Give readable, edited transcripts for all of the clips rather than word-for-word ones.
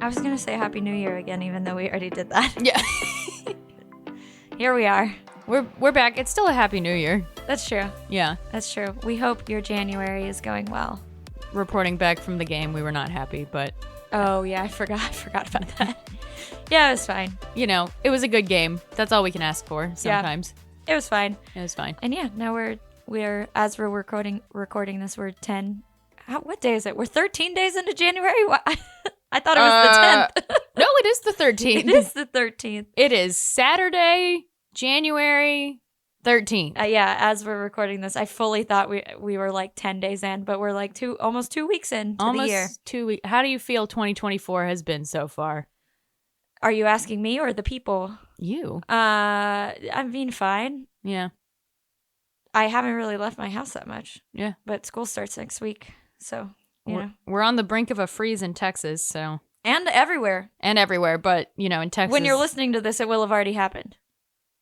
I was going to say Happy New Year again, even though we already did that. Yeah. Here we are. We're back. It's still a Happy New Year. That's true. Yeah. That's true. We hope your January is going well. Reporting back from the game, we were not happy, but... Oh, yeah, I forgot about that. Yeah, it was fine. You know, it was a good game. That's all we can ask for sometimes. Yeah, it was fine. It was fine. And yeah, now we're as we're recording this, we're 10... what day is it? We're 13 days into January? What? I thought it was the 10th. No, it is the 13th. It is the 13th. It is Saturday, January 13th. Yeah, as we're recording this, I fully thought we were like 10 days in, but we're like almost 2 weeks into the year. Almost 2 weeks. How do you feel 2024 has been so far? Are you asking me or the people? You. I mean, fine. Yeah. I haven't really left my house that much. Yeah. But school starts next week, so, you know. We're on the brink of a freeze in Texas, so. And everywhere. And everywhere, but, you know, in Texas. When you're listening to this, it will have already happened.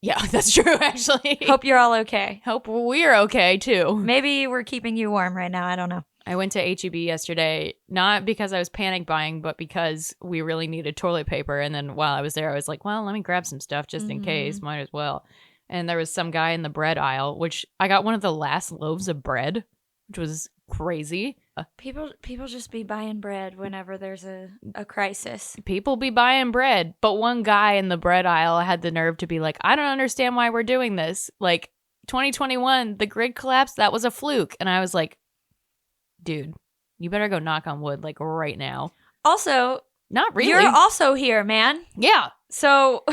Yeah, that's true, actually. Hope you're all okay. Hope we're okay, too. Maybe we're keeping you warm right now. I don't know. I went to H-E-B yesterday, not because I was panic buying, but because we really needed toilet paper. And then while I was there, I was like, well, let me grab some stuff just in case. Might as well. And there was some guy in the bread aisle, which I got one of the last loaves of bread, which was crazy. People just be buying bread whenever there's a crisis. People be buying bread. But one guy in the bread aisle had the nerve to be like, I don't understand why we're doing this. Like, 2021, the grid collapsed. That was a fluke. And I was like, dude, you better go knock on wood, like, right now. Also, not really. You're also here, man. Yeah. So...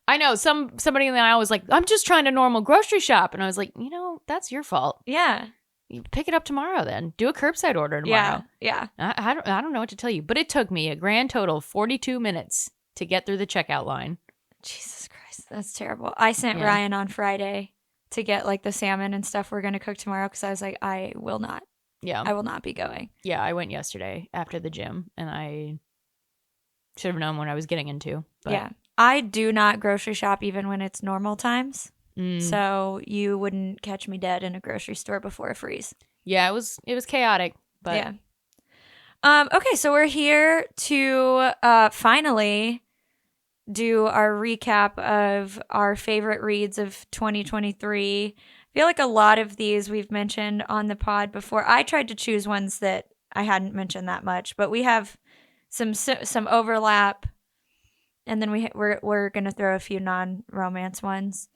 I know somebody in the aisle was like, I'm just trying to normal grocery shop. And I was like, you know, that's your fault. Yeah. You pick it up tomorrow then. Do a curbside order tomorrow. Yeah. I don't know what to tell you. But it took me a grand total of 42 minutes to get through the checkout line. Jesus Christ. That's terrible. I sent Ryan on Friday to get like the salmon and stuff we're going to cook tomorrow because I was like, I will not. Yeah. I will not be going. Yeah, I went yesterday after the gym and I should have known what I was getting into. But. Yeah. I do not grocery shop even when it's normal times. So you wouldn't catch me dead in a grocery store before a freeze. Yeah, it was chaotic. But yeah. Okay, so we're here to finally do our recap of our favorite reads of 2023. I feel like a lot of these we've mentioned on the pod before. I tried to choose ones that I hadn't mentioned that much, but we have some overlap. And then we're going to throw a few non-romance ones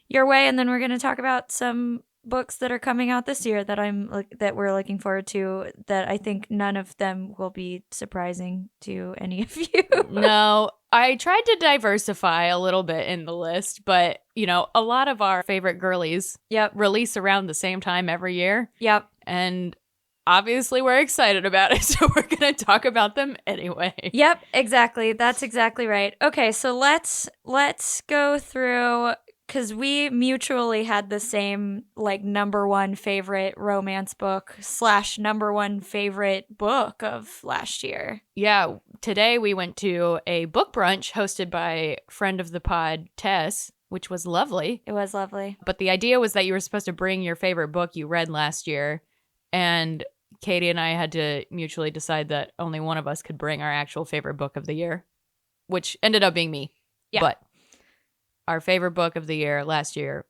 your way, and then we're going to talk about some books that are coming out this year that we're looking forward to, that I think none of them will be surprising to any of you. No, I tried to diversify a little bit in the list, but, you know, a lot of our favorite girlies release around the same time every year. Yep. And obviously, we're excited about it, so we're going to talk about them anyway. Yep, exactly. That's exactly right. Okay, so let's go through, because we mutually had the same, like, number one favorite romance book / number one favorite book of last year. Yeah, today we went to a book brunch hosted by friend of the pod, Tess, which was lovely. It was lovely. But the idea was that you were supposed to bring your favorite book you read last year, and Katey and I had to mutually decide that only one of us could bring our actual favorite book of the year, which ended up being me. Yeah. But our favorite book of the year last year,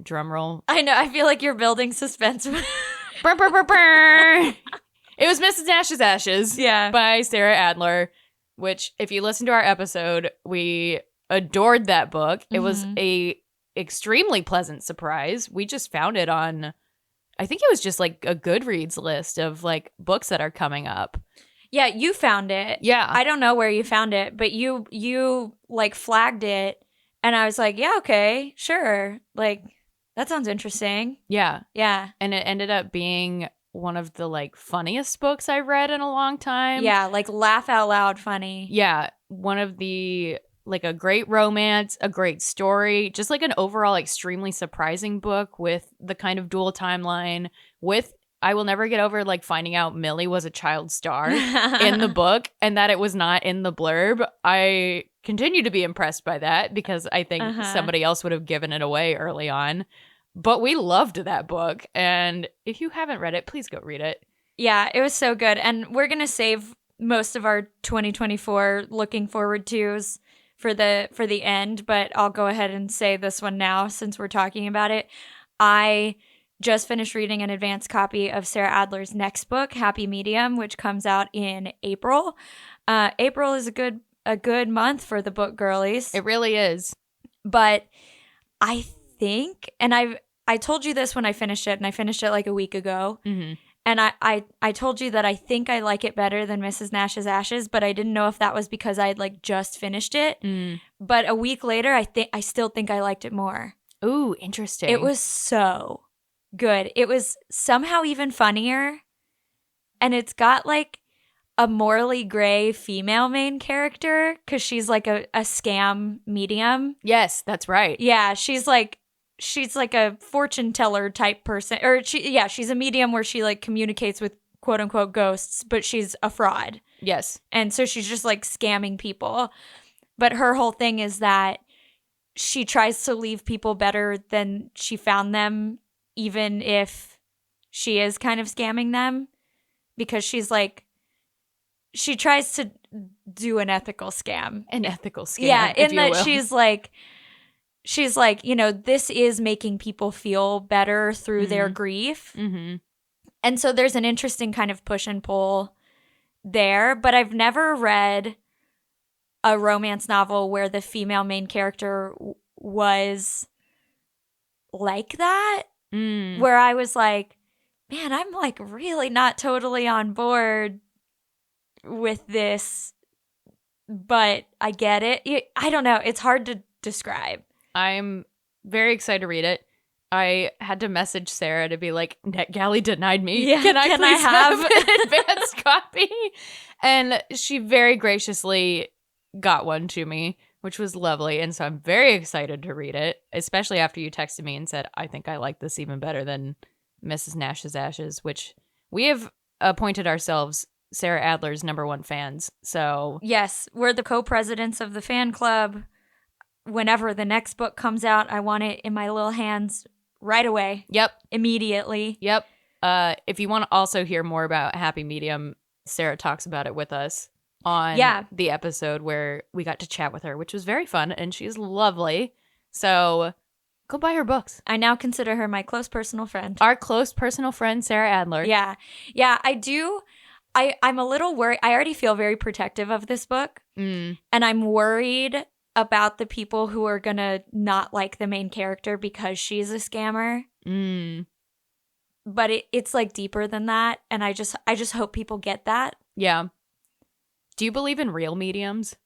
drum roll. I know. I feel like you're building suspense. Brr, brr, brr, brr. It was Mrs. Nash's Ashes by Sarah Adler, which if you listen to our episode, we adored that book. It was a extremely pleasant surprise. We just found it on... I think it was just like a Goodreads list of like books that are coming up. Yeah, you found it. Yeah. I don't know where you found it, but you like flagged it and I was like, yeah, okay, sure. Like, that sounds interesting. Yeah. Yeah. And it ended up being one of the like funniest books I've read in a long time. Yeah, like laugh out loud funny. Yeah. One of the... like a great romance, a great story, just like an overall extremely surprising book with the kind of dual timeline with, I will never get over like finding out Millie was a child star in the book and that it was not in the blurb. I continue to be impressed by that because I think somebody else would have given it away early on. But we loved that book. And if you haven't read it, please go read it. Yeah, it was so good. And we're going to save most of our 2024 looking forward to's for the end, but I'll go ahead and say this one now since we're talking about it. I just finished reading an advanced copy of Sarah Adler's next book, Happy Medium, which comes out in April. April is a good month for the book girlies. It really is. But I think, and I told you this when I finished it, and I finished it like a week ago. Mm-hmm. And I told you that I think I like it better than Mrs. Nash's Ashes, but I didn't know if that was because I had like just finished it. Mm. But a week later, I still think I liked it more. Ooh, interesting. It was so good. It was somehow even funnier. And it's got like a morally gray female main character because she's like a scam medium. Yes, that's right. Yeah, she's like a fortune teller type person, or she's a medium where she like communicates with quote unquote ghosts, but she's a fraud. Yes. And so she's just like scamming people. But her whole thing is that she tries to leave people better than she found them, even if she is kind of scamming them, because she's like, she tries to do an ethical scam. An ethical scam. Yeah, in that will. she's like, you know, this is making people feel better through their grief. Mm-hmm. And so there's an interesting kind of push and pull there, but I've never read a romance novel where the female main character was like that, where I was like, man, I'm like really not totally on board with this, but I get it. I don't know. It's hard to describe. I'm very excited to read it. I had to message Sarah to be like, NetGalley denied me. Yeah, can I can I please have- an advanced copy? And she very graciously got one to me, which was lovely. And so I'm very excited to read it, especially after you texted me and said, I think I like this even better than Mrs. Nash's Ashes, which we have appointed ourselves Sarah Adler's #1 fans. So yes, we're the co-presidents of the fan club. Whenever the next book comes out, I want it in my little hands right away. Yep. Immediately. Yep. If you want to also hear more about Happy Medium, Sarah talks about it with us on the episode where we got to chat with her, which was very fun, and she's lovely. So go buy her books. I now consider her my close personal friend. Our close personal friend, Sarah Adler. Yeah. Yeah, I do. I'm a little worried. I already feel very protective of this book. And I'm worried about the people who are going to not like the main character because she's a scammer. But it's like deeper than that. And I just hope people get that. Yeah. Do you believe in real mediums?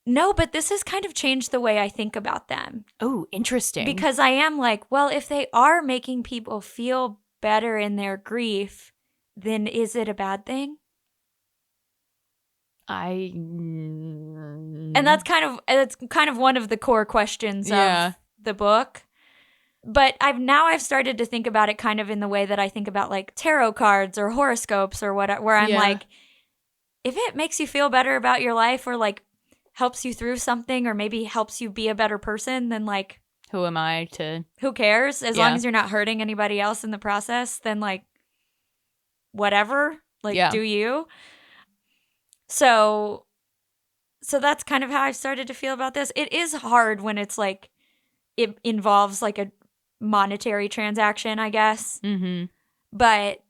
No, but this has kind of changed the way I think about them. Oh, interesting. Because I am like, well, if they are making people feel better in their grief, then is it a bad thing? And that's kind of one of the core questions of the book. But I've started to think about it kind of in the way that I think about like tarot cards or horoscopes or whatever, where I'm like, if it makes you feel better about your life or like helps you through something or maybe helps you be a better person, then like, who am I to? Who cares? As long as you're not hurting anybody else in the process, then like, whatever, like do you? So that's kind of how I've started to feel about this. It is hard when it's like, it involves like a monetary transaction, I guess. But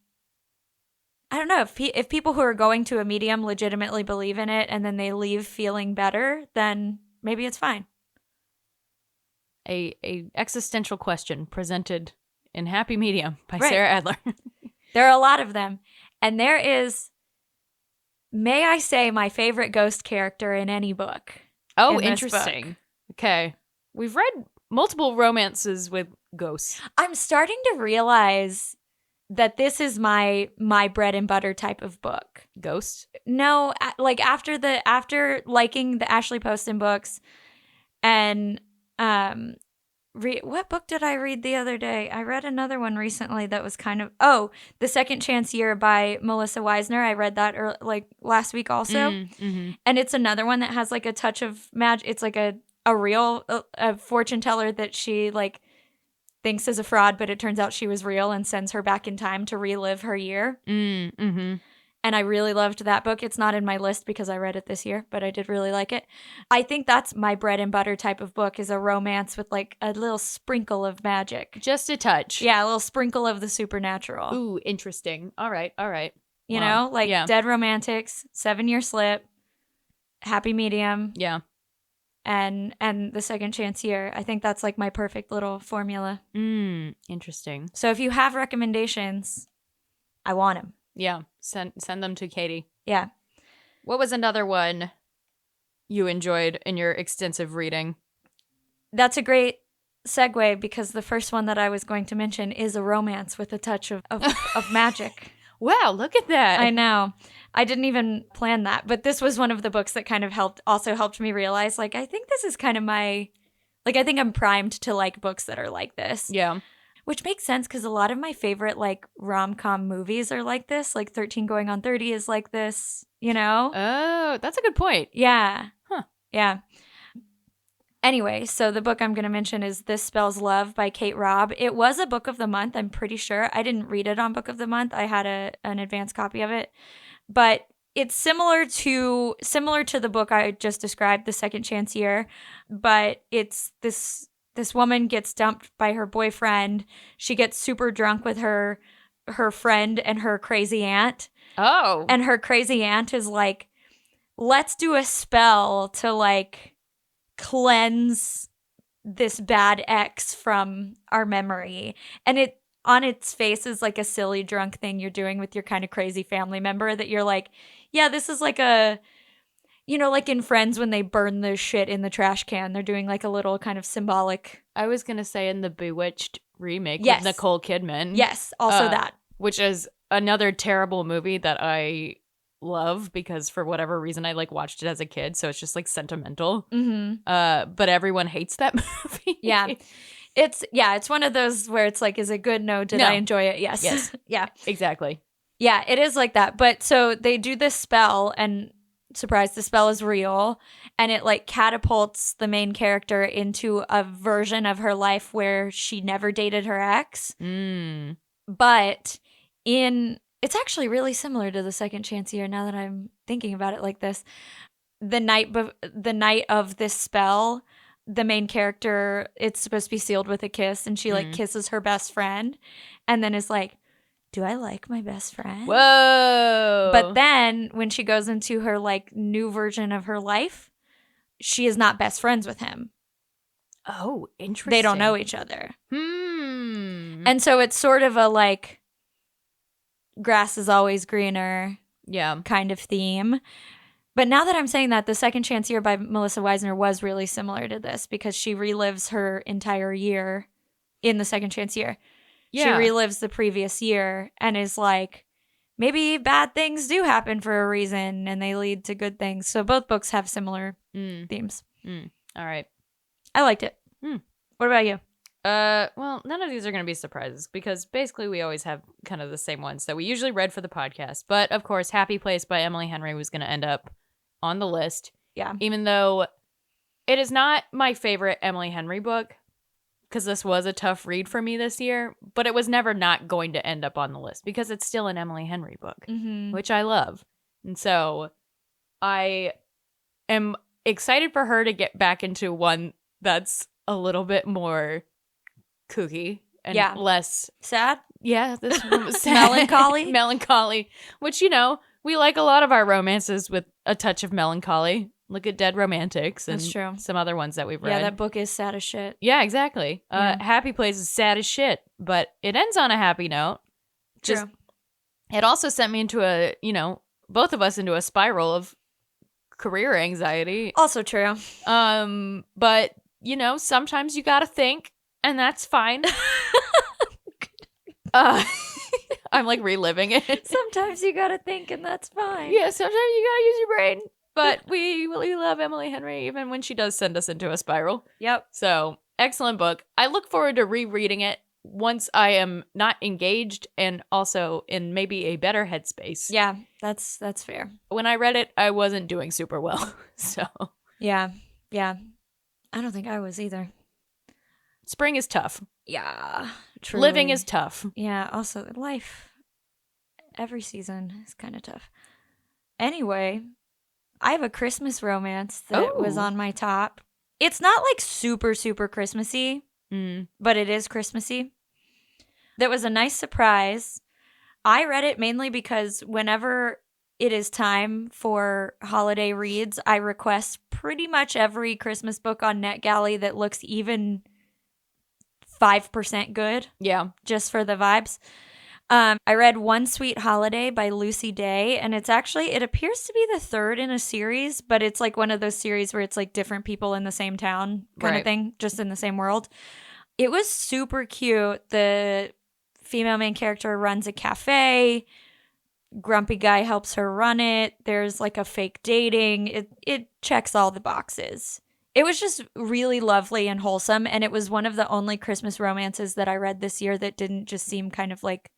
I don't know, if people who are going to a medium legitimately believe in it and then they leave feeling better, then maybe it's fine. A existential question presented in Happy Medium by Sarah Adler. There are a lot of them. And there is, may I say, my favorite ghost character in any book. Oh, interesting. Okay. We've read multiple romances with ghosts. I'm starting to realize that this is my bread and butter type of book. Ghost? No, like after liking the Ashley Poston books and what book did I read the other day? I read another one recently that was kind of The Second Chance Year by Melissa Weisner. I read that like last week also. And it's another one that has like a touch of magic. It's like a real fortune teller that she like thinks is a fraud, but it turns out she was real and sends her back in time to relive her year. And And I really loved that book. It's not in my list because I read it this year, but I did really like it. I think that's my bread and butter type of book, is a romance with like a little sprinkle of magic. Just a touch. Yeah, a little sprinkle of the supernatural. Ooh, interesting. All right. You Wow. know, like Yeah. Dead Romantics, 7-Year Slip, Happy Medium, Yeah. and the Second Chance Year. I think that's like my perfect little formula. Interesting. So if you have recommendations, I want them. Yeah. Send them to Katie. Yeah. What was another one you enjoyed in your extensive reading? That's a great segue, because the first one that I was going to mention is a romance with a touch of magic. Wow, look at that. I know. I didn't even plan that, but this was one of the books that kind of helped me realize, like, I think this is kind of I think I'm primed to like books that are like this. Yeah. Which makes sense, because a lot of my favorite like rom-com movies are like this. Like 13 Going on 30 is like this, you know? Oh, that's a good point. Yeah. Huh. Yeah. Anyway, so the book I'm going to mention is This Spells Love by Kate Robb. It was a book of the month, I'm pretty sure. I didn't read it on book of the month. I had an advanced copy of it. But it's similar to the book I just described, The Second Chance Year, but it's this woman gets dumped by her boyfriend. She gets super drunk with her friend and her crazy aunt. Oh. And her crazy aunt is like, let's do a spell to like cleanse this bad ex from our memory. And it on its face is like a silly drunk thing you're doing with your kind of crazy family member, that you're like, yeah, this is like a, you know, like in Friends when they burn the shit in the trash can, they're doing like a little kind of symbolic. I was going to say in the Bewitched remake Yes. with Nicole Kidman. Yes, also that. Which is another terrible movie that I love, because for whatever reason I like watched it as a kid, so it's just like sentimental. But everyone hates that movie. Yeah. It's one of those where it's like, is it good? No. Did I enjoy it? Yes. Yeah. Exactly. Yeah, it is like that. But so they do this spell, and surprise, the spell is real, and it like catapults the main character into a version of her life where she never dated her ex. But it's actually really similar to The Second Chance Year, now that I'm thinking about it like this. The night of this spell, the main character, it's supposed to be sealed with a kiss, and she like kisses her best friend, and then is like, do I like my best friend? Whoa. But then when she goes into her like new version of her life, she is not best friends with him. Oh, interesting. They don't know each other. And so it's sort of a like grass is always greener kind of theme. But now that I'm saying that, The Second Chance Year by Melissa Weisner was really similar to this, because she relives her entire year in The Second Chance Year. Yeah. She relives the previous year and is like, maybe bad things do happen for a reason and they lead to good things. So both books have similar themes. All right. I liked it. What about you? Well, none of these are going to be surprises, because basically we always have kind of the same ones that we usually read for the podcast. But of course, Happy Place by Emily Henry was going to end up on the list. Yeah. Even though it is not my favorite Emily Henry book, because this was a tough read for me this year, but it was never not going to end up on the list, because it's still an Emily Henry book, which I love. And so I am excited for her to get back into one that's a little bit more kooky and less sad. Yeah, this one was sad. Melancholy, which, you know, we like a lot of our romances with a touch of melancholy. Look at Dead Romantics and some other ones that we've read. Yeah, that book is sad as shit. Yeah, exactly. Happy Place is sad as shit, but it ends on a happy note. True. It also sent me into both of us into a spiral of career anxiety. Also true. But, sometimes you gotta think, and that's fine. I'm like reliving it. Sometimes you gotta think, and that's fine. Yeah, sometimes you gotta use your brain. But we love Emily Henry, even when she does send us into a spiral. Yep. So, excellent book. I look forward to rereading it once I am not engaged and also in maybe a better headspace. Yeah, that's fair. When I read it, I wasn't doing super well. So. Yeah. I don't think I was either. Spring is tough. Yeah. Truly. Living is tough. Yeah, also life. Every season is kind of tough. Anyway, I have a Christmas romance that was Oh. on my top. It's not like super, super Christmassy, but it is Christmassy. That was a nice surprise. I read it mainly because whenever it is time for holiday reads, I request pretty much every Christmas book on NetGalley that looks even 5% good. Yeah. Just for the vibes. I read One Sweet Holiday by Lucy Day, and it appears to be the third in a series, but it's like one of those series where it's like different people in the same town kind of thing, just in the same world. It was super cute. The female main character runs a cafe. Grumpy guy helps her run it. There's like a fake dating. It checks all the boxes. It was just really lovely and wholesome, and it was one of the only Christmas romances that I read this year that didn't just seem kind of like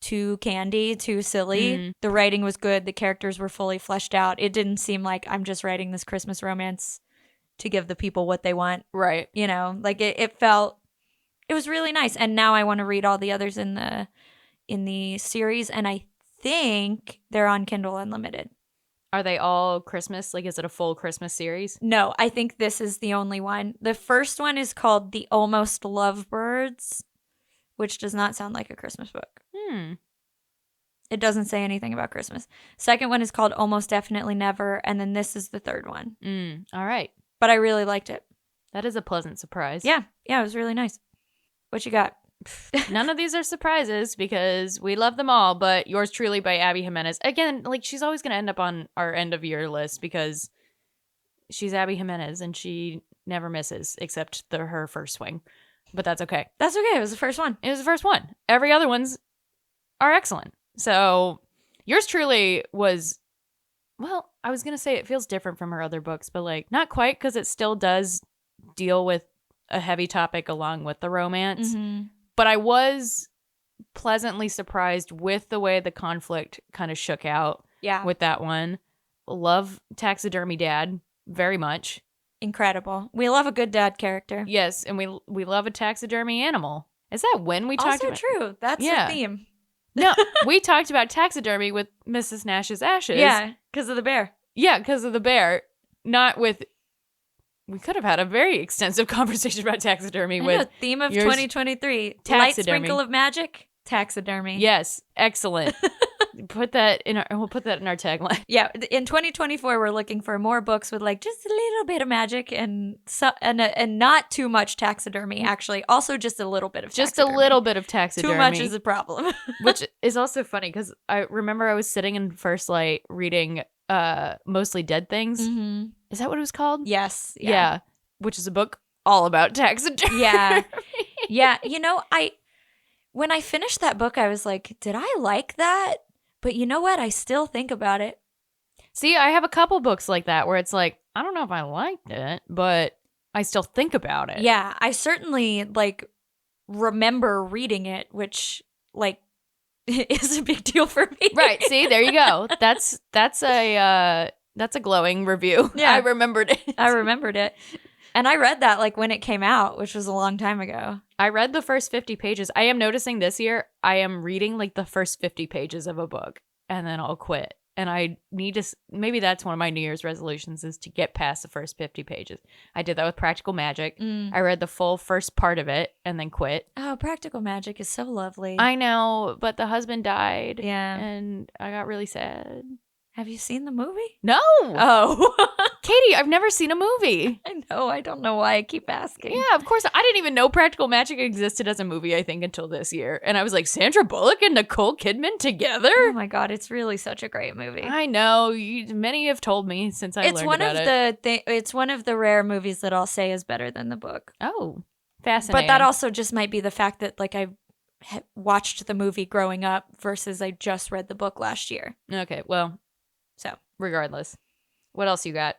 too candy, too silly. The writing was good. The characters were fully fleshed out. It didn't seem like I'm just writing this Christmas romance to give the people what they want. Right. You know, like it was really nice. And now I want to read all the others in the series, and I think they're on Kindle Unlimited. Are they all Christmas? Like, is it a full Christmas series? No, I think this is the only one. The first one is called The Almost Lovebirds, which does not sound like a Christmas book. It doesn't say anything about Christmas. Second one is called Almost Definitely Never, and then this is the third one. All right. But I really liked it. That is a pleasant surprise. Yeah, it was really nice. What you got? None of these are surprises because we love them all, but Yours Truly by Abby Jimenez. Again, like, she's always going to end up on our end of year list because she's Abby Jimenez and she never misses except her first swing. But that's okay. That's okay. It was the first one. It was the first one. Every other ones are excellent. So Yours Truly was, well, I was going to say it feels different from her other books, but like not quite, because it still does deal with a heavy topic along with the romance. But I was pleasantly surprised with the way the conflict kind of shook out with that one. Love Taxidermy Dad very much. Incredible. We love a good dad character. Yes, and we love a taxidermy animal. Is that when we talked about? Also true. That's the theme. No, we talked about taxidermy with Mrs. Nash's Ashes. Yeah, because of the bear. Yeah, because of the bear. Not with... We could have had a very extensive conversation about taxidermy with... Theme of 2023. Taxidermy. Light sprinkle of magic. Taxidermy. Yes, excellent. We'll put that in our tagline. Yeah, in 2024 we're looking for more books with like just a little bit of magic and not too much taxidermy. Actually, also just a little bit of taxidermy. Just a little bit of taxidermy. Too much is a problem. Which is also funny because I remember I was sitting in First Light reading Mostly Dead Things. Is that what it was called? Yes. Yeah. Which is a book all about taxidermy. Yeah. Yeah. You know, when I finished that book, I was like, did I like that? But you know what? I still think about it. See, I have a couple books like that where it's like, I don't know if I liked it, but I still think about it. Yeah, I certainly like remember reading it, which like is a big deal for me. Right. See, there you go. That's a glowing review. Yeah. I remembered it. I remembered it. And I read that like when it came out, which was a long time ago. I read the first 50 pages. I am noticing this year I am reading like the first 50 pages of a book and then I'll quit. And I need to, maybe that's one of my New Year's resolutions is to get past the first 50 pages. I did that with Practical Magic. I read the full first part of it and then quit. Oh, Practical Magic is so lovely. I know, but the husband died. Yeah. And I got really sad. Have you seen the movie? No. Oh. Katie, I've never seen a movie. I know. I don't know why I keep asking. Yeah, of course. I didn't even know Practical Magic existed as a movie, I think, until this year. And I was like, Sandra Bullock and Nicole Kidman together? Oh my God, it's really such a great movie. I know. Many have told me since I learned about it. It's one of the rare movies that I'll say is better than the book. Oh, fascinating. But that also just might be the fact that like I watched the movie growing up versus I just read the book last year. Okay, well, so regardless. What else you got?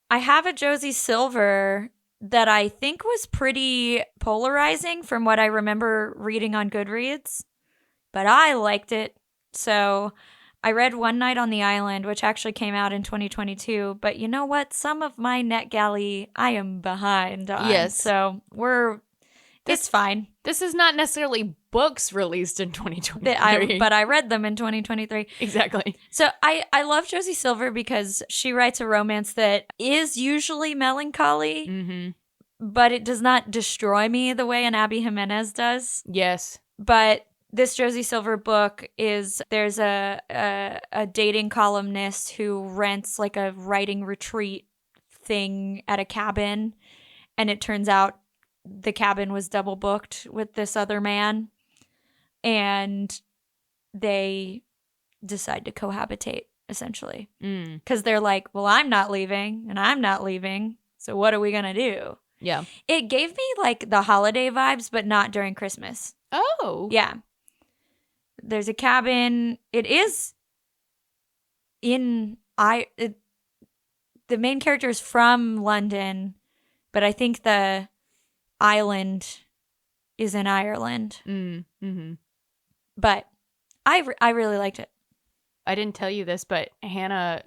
I have a Josie Silver that I think was pretty polarizing from what I remember reading on Goodreads, but I liked it. So I read One Night on the Island, which actually came out in 2022. But you know what? Some of my NetGalley I am behind on. Yes. So It's fine. This is not necessarily books released in 2023. But I read them in 2023. Exactly. So I love Josie Silver because she writes a romance that is usually melancholy, Mm-hmm. but it does not destroy me the way an Abby Jimenez does. Yes. But this Josie Silver book there's a dating columnist who rents like a writing retreat thing at a cabin, and it turns out the cabin was double booked with this other man, and they decide to cohabitate essentially because they're like, well, I'm not leaving and I'm not leaving, so what are we gonna do? Yeah. It gave me like the holiday vibes, but not during Christmas. Oh. Yeah. There's a cabin. It is in the main character is from London, but I think the island is in Ireland. Mm-hmm. But I really liked it. I didn't tell you this, but Hannah,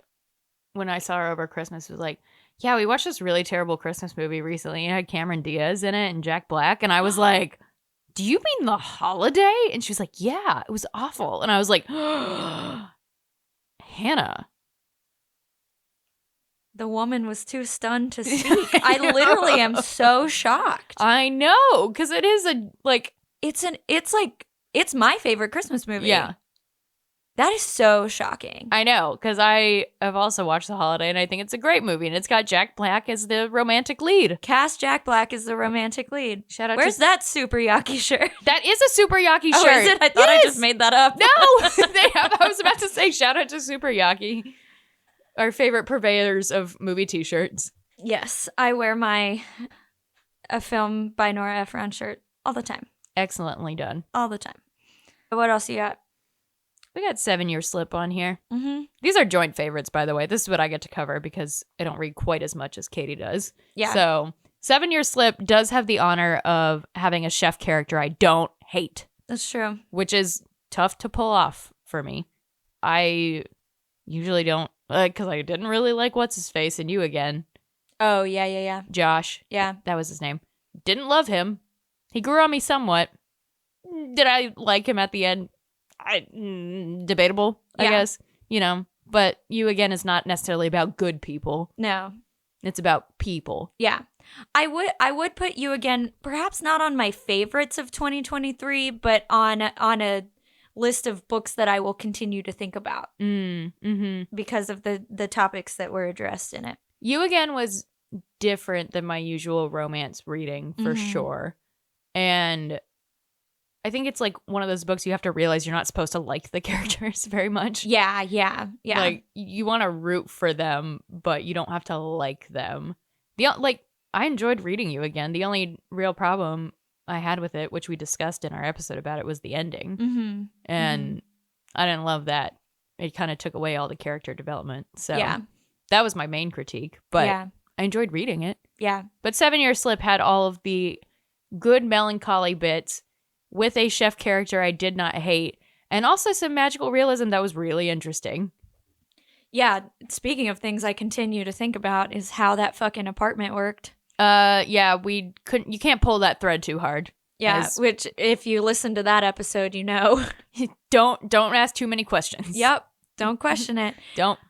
when I saw her over Christmas, was like, yeah, we watched this really terrible Christmas movie recently. It had Cameron Diaz in it and Jack Black. And I was like, do you mean The Holiday? And she was like, yeah, it was awful. And I was like, Hannah. The woman was too stunned to speak. I literally am so shocked. I know, because it is it's my favorite Christmas movie. Yeah. That is so shocking. I know, because I have also watched The Holiday, and I think it's a great movie, and it's got Jack Black as the romantic lead. Cast Jack Black as the romantic lead. Shout out Where's that Super Yaki shirt? That is a Super Yaki shirt. Oh, is it? I thought I just made that up. No, I was about to say shout out to Super Yaki, our favorite purveyors of movie T-shirts. Yes, I wear a film by Nora Ephron shirt all the time. Excellently done. All the time. What else you got? We got 7 Year Slip on here. Mm-hmm. These are joint favorites, by the way. This is what I get to cover because I don't read quite as much as Katey does. Yeah. So 7 Year Slip does have the honor of having a chef character I don't hate. That's true. Which is tough to pull off for me. I usually don't, because I didn't really like What's-His-Face and You Again. Oh, yeah. Josh. Yeah. That was his name. Didn't love him. He grew on me somewhat. Did I like him at the end? Debatable, I guess. But You Again is not necessarily about good people. No. It's about people. Yeah. I would put You Again, perhaps not on my favorites of 2023, but on a list of books that I will continue to think about because of the topics that were addressed in it. You Again was different than my usual romance reading for sure. And I think it's like one of those books you have to realize you're not supposed to like the characters very much. Yeah. Like you want to root for them, but you don't have to like them. I enjoyed reading You Again. The only real problem I had with it, which we discussed in our episode about it, was the ending. And I didn't love that. It kind of took away all the character development. So that was my main critique. But I enjoyed reading it. Yeah. But 7 Year Slip had all of the good melancholy bits with a chef character I did not hate, and also some magical realism that was really interesting. Yeah, speaking of things I continue to think about is how that fucking apartment worked. You can't pull that thread too hard. Yeah, which if you listen to that episode, you know. Don't ask too many questions. Yep, don't question it. Don't.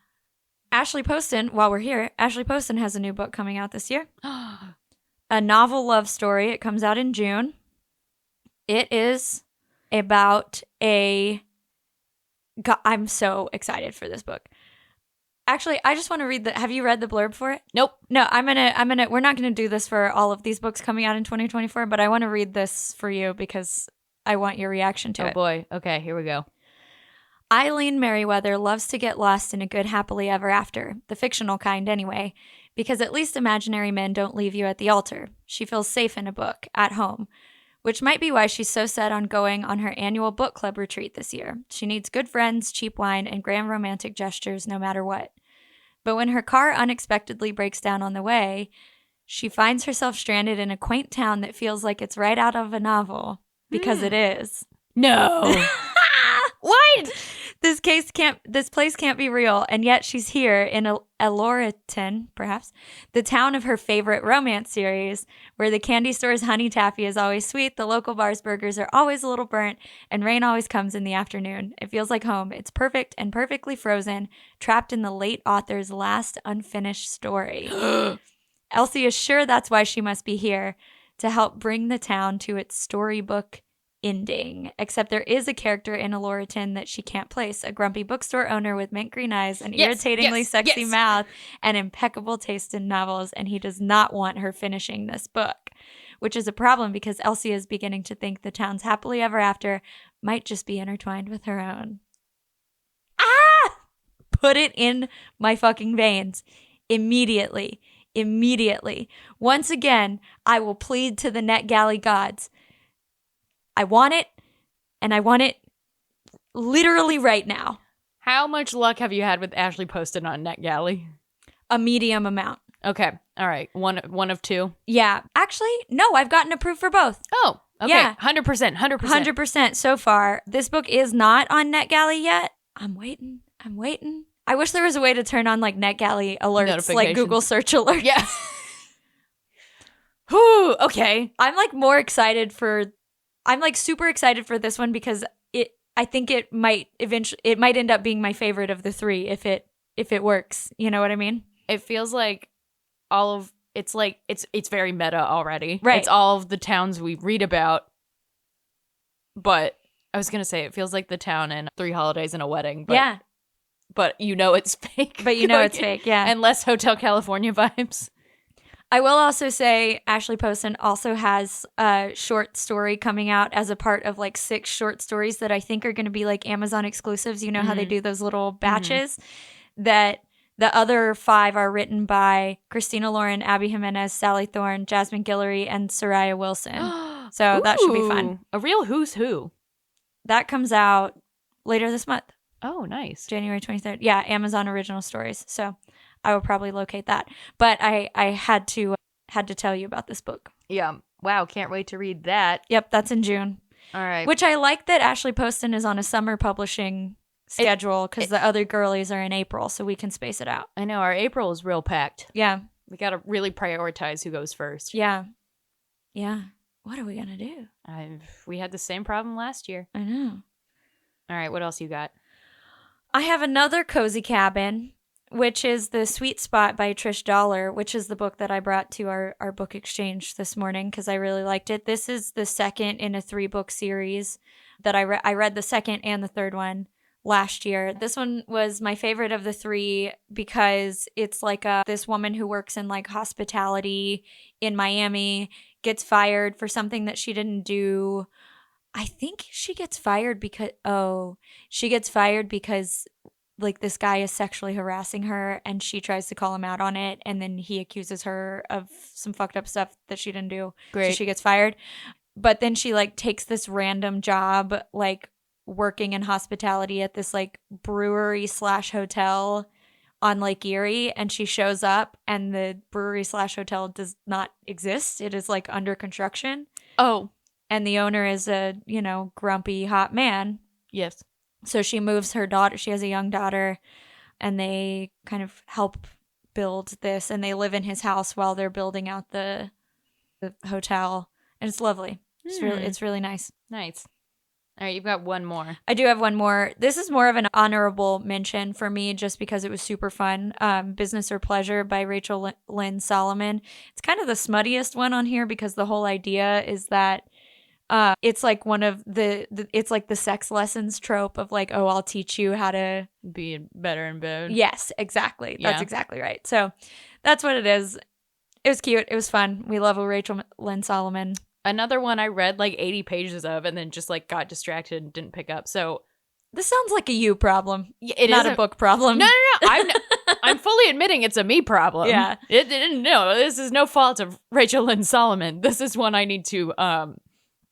Ashley Poston, while we're here, Ashley Poston has a new book coming out this year. A novel love story. It comes out in June. It is about I'm so excited for this book. Actually, I just want to read have you read the blurb for it? Nope. No, we're not going to do this for all of these books coming out in 2024, but I want to read this for you because I want your reaction to it. Oh boy. Okay, here we go. Eileen Merriweather loves to get lost in a good happily ever after, the fictional kind anyway, because at least imaginary men don't leave you at the altar. She feels safe in a book, at home, which might be why she's so set on going on her annual book club retreat this year. She needs good friends, cheap wine, and grand romantic gestures no matter what. But when her car unexpectedly breaks down on the way, she finds herself stranded in a quaint town that feels like it's right out of a novel, because it is. No. What? This This place can't be real, and yet she's here in Eloriton, perhaps, the town of her favorite romance series, where the candy store's honey taffy is always sweet, the local bar's burgers are always a little burnt, and rain always comes in the afternoon. It feels like home. It's perfect and perfectly frozen, trapped in the late author's last unfinished story. Elsie is sure that's why she must be here, to help bring the town to its storybook ending. Except there is a character in Eloriton that she can't place, a grumpy bookstore owner with mint green eyes, an irritatingly sexy mouth, and impeccable taste in novels, and he does not want her finishing this book, which is a problem because Elsie is beginning to think the town's happily ever after might just be intertwined with her own. Ah! Put it in my fucking veins. Immediately. Once again, I will plead to the NetGalley gods. I want it, and I want it literally right now. How much luck have you had with Ashley posted on NetGalley? A medium amount. Okay. All right. One of two? Yeah. Actually, no, I've gotten approved for both. Oh, okay. Yeah. 100%. 100% so far. This book is not on NetGalley yet. I'm waiting. I wish there was a way to turn on like NetGalley alerts, like Google search alerts. Yeah. Whew, okay. I'm super excited for this one because I think it might end up being my favorite of the three if it works. You know what I mean? It feels like it's very meta already. Right. It's all of the towns we read about. But I was going to say it feels like the town in 3 Holidays and a Wedding. But, yeah. But you know it's fake. It's fake, yeah. And less Hotel California vibes. I will also say Ashley Poston also has a short story coming out as a part of like 6 short stories that I think are going to be like Amazon exclusives. You know how they do those little batches? That the other 5 are written by Christina Lauren, Abby Jimenez, Sally Thorne, Jasmine Guillory, and Soraya Wilson. So that should be fun. A real who's who. That comes out later this month. Oh, nice. January 23rd. Yeah, Amazon Original Stories. So I will probably locate that. But I had to tell you about this book. Yeah. Wow, can't wait to read that. Yep, that's in June. All right. Which I like that Ashley Poston is on a summer publishing schedule because the other girlies are in April, so we can space it out. I know, our April is real packed. Yeah. We got to really prioritize who goes first. Yeah. Yeah. What are we going to do? We had the same problem last year. I know. All right, what else you got? I have another Cozy Cabin, which is The Sweet Spot by Trish Dollar, which is the book that I brought to our book exchange this morning because I really liked it. This is the second in a 3-book series that I read the second and the third one last year. This one was my favorite of the 3 because it's like this woman who works in like hospitality in Miami gets fired for something that she didn't do. I think she gets fired because like this guy is sexually harassing her and she tries to call him out on it and then he accuses her of some fucked up stuff that she didn't do. Great. So she gets fired. But then she like takes this random job like working in hospitality at this like brewery / hotel on Lake Erie, and she shows up and the brewery / hotel does not exist. It is like under construction. Oh. And the owner is a, grumpy hot man. Yes. So she moves her daughter. She has a young daughter, and they kind of help build this, and they live in his house while they're building out the hotel. And it's lovely. It's really nice. Nice. All right, you've got one more. I do have one more. This is more of an honorable mention for me just because it was super fun. Business or Pleasure by Rachel Lynn Solomon. It's kind of the smuttiest one on here because the whole idea is that it's like one of it's like the sex lessons trope of like, oh, I'll teach you how to be better in bed. Yes, exactly. That's exactly right. So that's what it is. It was cute. It was fun. We love Rachel Lynn Solomon. Another one I read like 80 pages of and then just like got distracted and didn't pick up. So this sounds like a you problem. It not a book problem. No. I'm fully admitting it's a me problem. Yeah. No, this is no fault of Rachel Lynn Solomon. This is one I need to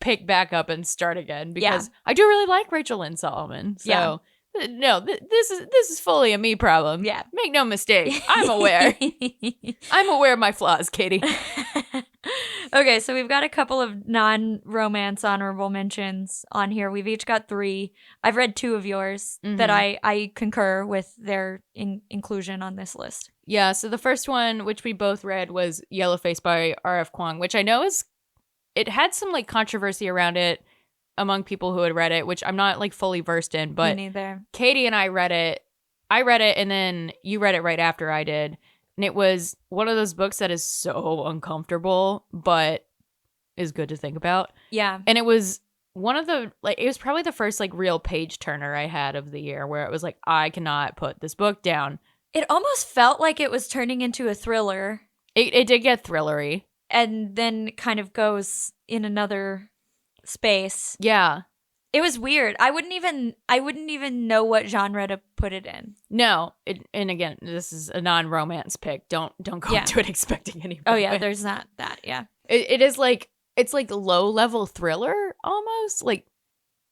pick back up and start again because I do really like Rachel Lynn Solomon. So no, this is fully a me problem. Yeah. Make no mistake. I'm aware. I'm aware of my flaws, Katie. Okay, so we've got a couple of non-romance honorable mentions on here. We've each got 3. I've read 2 of yours that I concur with their inclusion on this list. Yeah, so the first one, which we both read, was Yellowface by R.F. Kuang, which I know it had some like controversy around it among people who had read it, which I'm not like fully versed in, but Me neither. Katey and I read it. I read it and then you read it right after I did. And it was one of those books that is so uncomfortable, but is good to think about. Yeah. And it was one of the, like, it was probably the first like real page turner I had of the year where it was like, I cannot put this book down. It almost felt like it was turning into a thriller. It did get thrillery. And then kind of goes in another space. Yeah. It was weird. I wouldn't even know what genre to put it in. No. And again, this is a non-romance pick. Don't go into it expecting any romance. Oh yeah, there's not that, yeah. It is like, it's like low-level thriller almost. Like,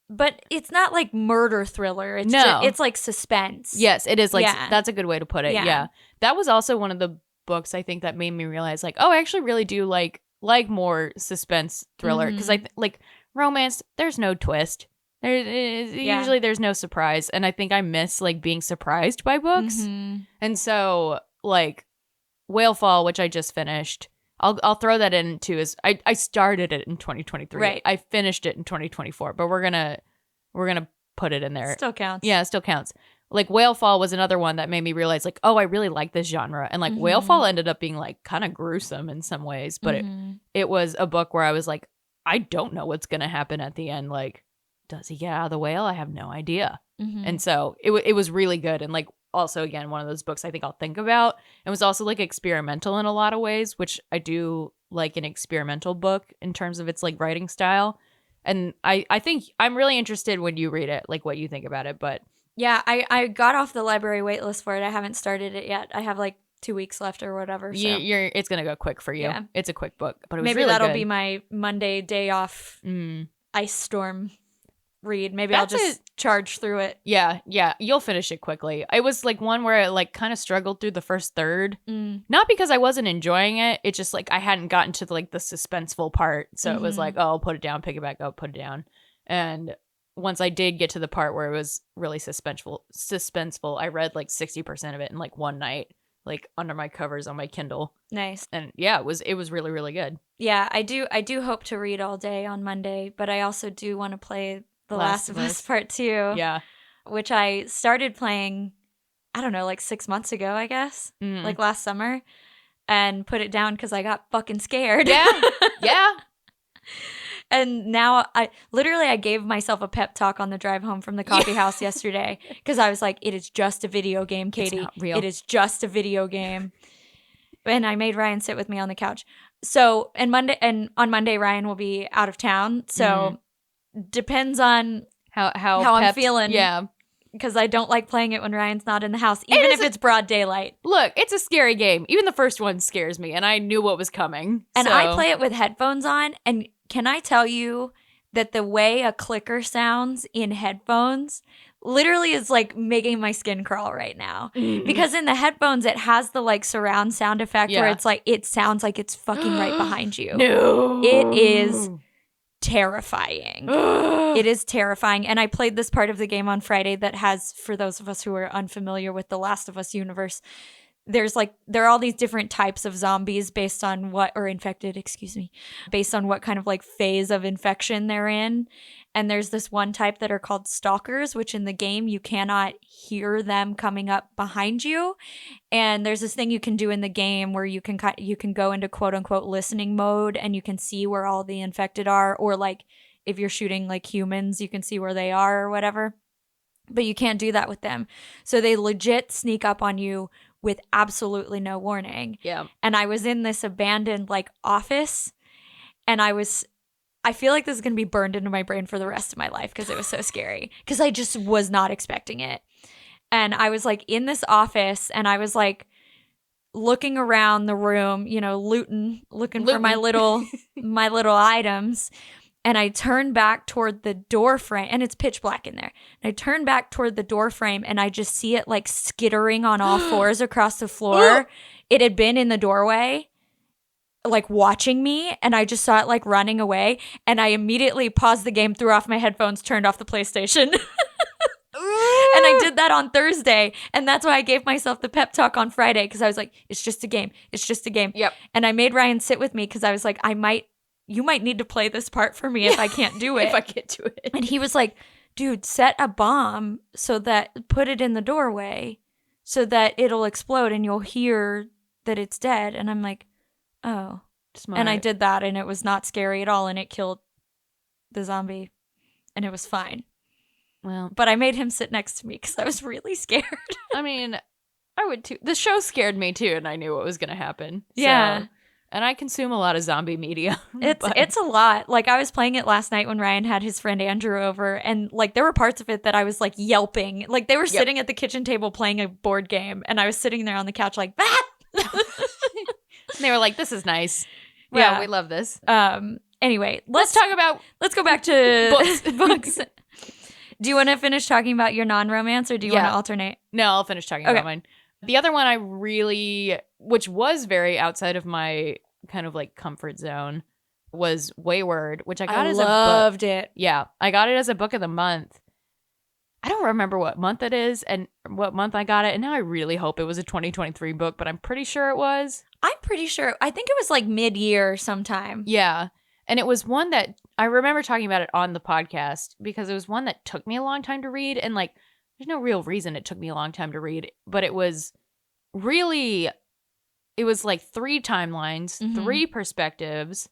but it's not like murder thriller. It's it's like suspense. Yes, it is like that's a good way to put it. Yeah. That was also one of the books I think that made me realize like, oh, I actually really do like more suspense thriller because I like romance, there's no twist. Usually there's no surprise, and I think I miss like being surprised by books. And so like Whalefall, which I just finished, I'll throw that in too. Is I started it in 2023. Right. I finished it in 2024, but we're gonna put it in there. Still counts. Yeah, it still counts. Like Whalefall was another one that made me realize like, oh, I really like this genre. And like Whalefall ended up being like kind of gruesome in some ways, but it was a book where I was like, I don't know what's gonna happen at the end. Like, does he get out of the whale? I have no idea. And so it was really good. And like also again, one of those books I think I'll think about. It was also like experimental in a lot of ways, which I do like an experimental book in terms of its like writing style. And I think I'm really interested when you read it, like what you think about it. But yeah, I got off the library wait list for it. I haven't started it yet. I have like 2 weeks left or whatever. So. It's gonna go quick for you. Yeah. It's a quick book, but it was maybe really that'll good. be my Monday day off ice storm read. Maybe I'll just charge through it. Yeah, you'll finish it quickly. It was like one where I like kind of struggled through the first third, not because I wasn't enjoying it. It's just like I hadn't gotten to like the suspenseful part, so it was like, oh, I'll put it down, pick it back up, put it down, and once I did get to the part where it was really suspenseful, I read like 60% of it in like one night, like under my covers on my Kindle. Nice. And yeah, it was really, really good. Yeah, I do hope to read all day on Monday, but I also do want to play The Last of Us Part 2. Yeah. Which I started playing, I don't know, like 6 months ago, I guess. Like last summer. And put it down because I got fucking scared. Yeah. Yeah. And now I gave myself a pep talk on the drive home from the coffee house yesterday because I was like, it is just a video game, Katey. It's not real. It is just a video game. And I made Ryan sit with me on the couch. So, on Monday, Ryan will be out of town. So, depends on how I'm feeling. Yeah. Because I don't like playing it when Ryan's not in the house, even if it's broad daylight. Look, it's a scary game. Even the first one scares me, and I knew what was coming. And I play it with headphones on, and can I tell you that the way a clicker sounds in headphones literally is like making my skin crawl right now. Because in the headphones, it has the like surround sound effect where it's like, it sounds like it's fucking right behind you. No. It is terrifying. It is terrifying. And I played this part of the game on Friday that has, for those of us who are unfamiliar with the Last of Us universe, there are all these different types of zombies based on based on what kind of like phase of infection they're in. And there's this one type that are called stalkers, which in the game you cannot hear them coming up behind you. And there's this thing you can do in the game where you can go into quote unquote listening mode and you can see where all the infected are, or like if you're shooting like humans, you can see where they are or whatever. But you can't do that with them. So they legit sneak up on you with absolutely no warning. Yeah. And I was in this abandoned like office, and I feel like this is going to be burned into my brain for the rest of my life because it was so scary, because I just was not expecting it. And I was like in this office, and I was like looking around the room, looking for my little items. And I turn back toward the door frame, and it's pitch black in there. And I turn back toward the door frame, and I just see it like skittering on all fours across the floor. It had been in the doorway, like watching me, and I just saw it like running away, and I immediately paused the game, threw off my headphones, turned off the PlayStation. And I did that on Thursday, and that's why I gave myself the pep talk on Friday, because I was like, it's just a game. It's just a game. Yep. And I made Ryan sit with me because I was like, you might need to play this part for me if I can't do it. If I can't do it. And he was like, dude, set a bomb put it in the doorway so that it'll explode and you'll hear that it's dead. And I'm like, oh. Smart. And I did that, and it was not scary at all, and it killed the zombie, and it was fine. Well, but I made him sit next to me because I was really scared. I mean, I would too. The show scared me too, and I knew what was going to happen. Yeah. So, and I consume a lot of zombie media. It's a lot. Like, I was playing it last night when Ryan had his friend Andrew over, and like there were parts of it that I was like yelping. Like, they were sitting at the kitchen table playing a board game, and I was sitting there on the couch like, ah! They were like, "This is nice. Wow, yeah, we love this." Anyway, let's talk about. Let's go back to books. Do you want to finish talking about your non-romance, or do you want to alternate? No, I'll finish talking about mine. The other one which was very outside of my kind of like comfort zone, was Wayward, which I got as a book. I loved it. Yeah, I got it as a book of the month. I don't remember what month it is and what month I got it, and now I really hope it was a 2023 book, but I'm pretty sure it was. I'm pretty sure. I think it was like mid-year sometime. Yeah. And it was one that I remember talking about it on the podcast because it was one that took me a long time to read. And like, there's no real reason it took me a long time to read, but it was like 3 timelines, 3 perspectives,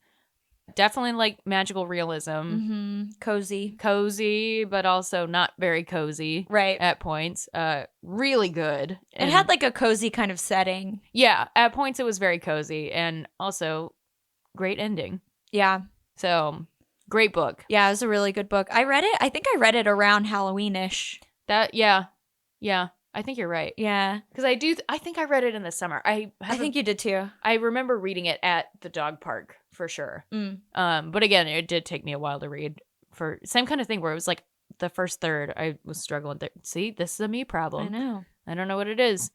definitely like magical realism. Cozy, but also not very cozy. Right. At points. Really good. It had like a cozy kind of setting. Yeah. At points it was very cozy, and also great ending. Yeah. So, great book. Yeah, it was a really good book. I think I read it around Halloween-ish. Yeah. I think you're right. Yeah. Because I think I read it in the summer. I think you did too. I remember reading it at the dog park for sure. But again, it did take me a while to read, for same kind of thing where it was like the first third I was struggling. See, this is a me problem. I know. I don't know what it is,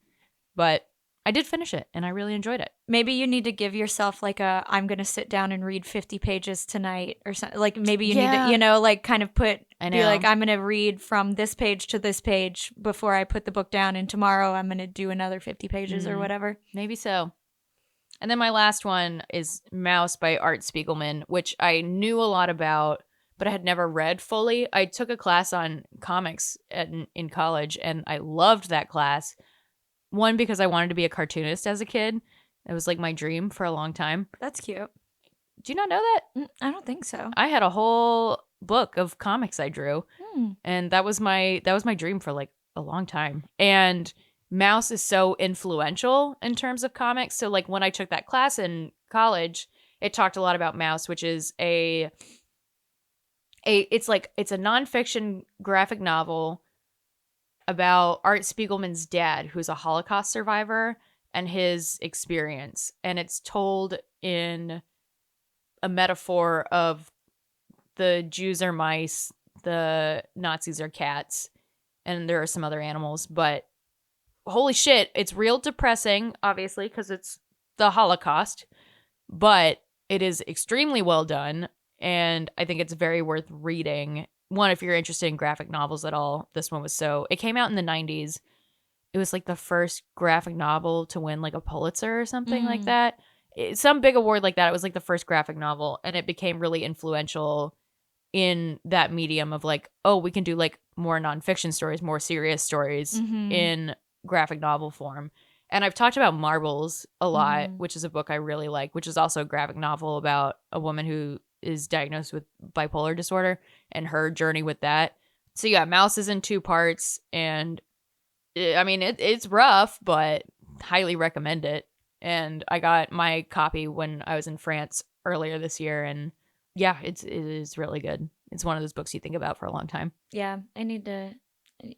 but I did finish it, and I really enjoyed it. Maybe you need to give yourself like I'm going to sit down and read 50 pages tonight or something. Like, maybe you need to, like kind of be like, I'm going to read from this page to this page before I put the book down, and tomorrow I'm going to do another 50 pages or whatever. Maybe so. And then my last one is Mouse by Art Spiegelman, which I knew a lot about, but I had never read fully. I took a class on comics in college, and I loved that class. One, because I wanted to be a cartoonist as a kid. It was like my dream for a long time. That's cute. Do you not know that? I don't think so. I had a whole book of comics I drew, and that was my dream for like a long time. And Mouse is so influential in terms of comics. So like when I took that class in college, it talked a lot about Mouse, which is it's a nonfiction graphic novel about Art Spiegelman's dad, who's a Holocaust survivor, and his experience. And it's told in a metaphor of the Jews are mice, the Nazis are cats, and there are some other animals. But holy shit, it's real depressing, obviously, because it's the Holocaust. But it is extremely well done, and I think it's very worth reading. One, if you're interested in graphic novels at all, this one was so... It came out in the 90s. It was like the first graphic novel to win like a Pulitzer or something like that. Some big award like that. It was like the first graphic novel, and it became really influential in that medium of like, oh, we can do like more nonfiction stories, more serious stories in graphic novel form. And I've talked about Marbles a lot, which is a book I really like, which is also a graphic novel about a woman who is diagnosed with bipolar disorder and her journey with that. So yeah, Mouse is in 2 parts, and I mean it's rough, but highly recommend it. And I got my copy when I was in France earlier this year, and yeah, it is really good. It's one of those books you think about for a long time. Yeah, I need to.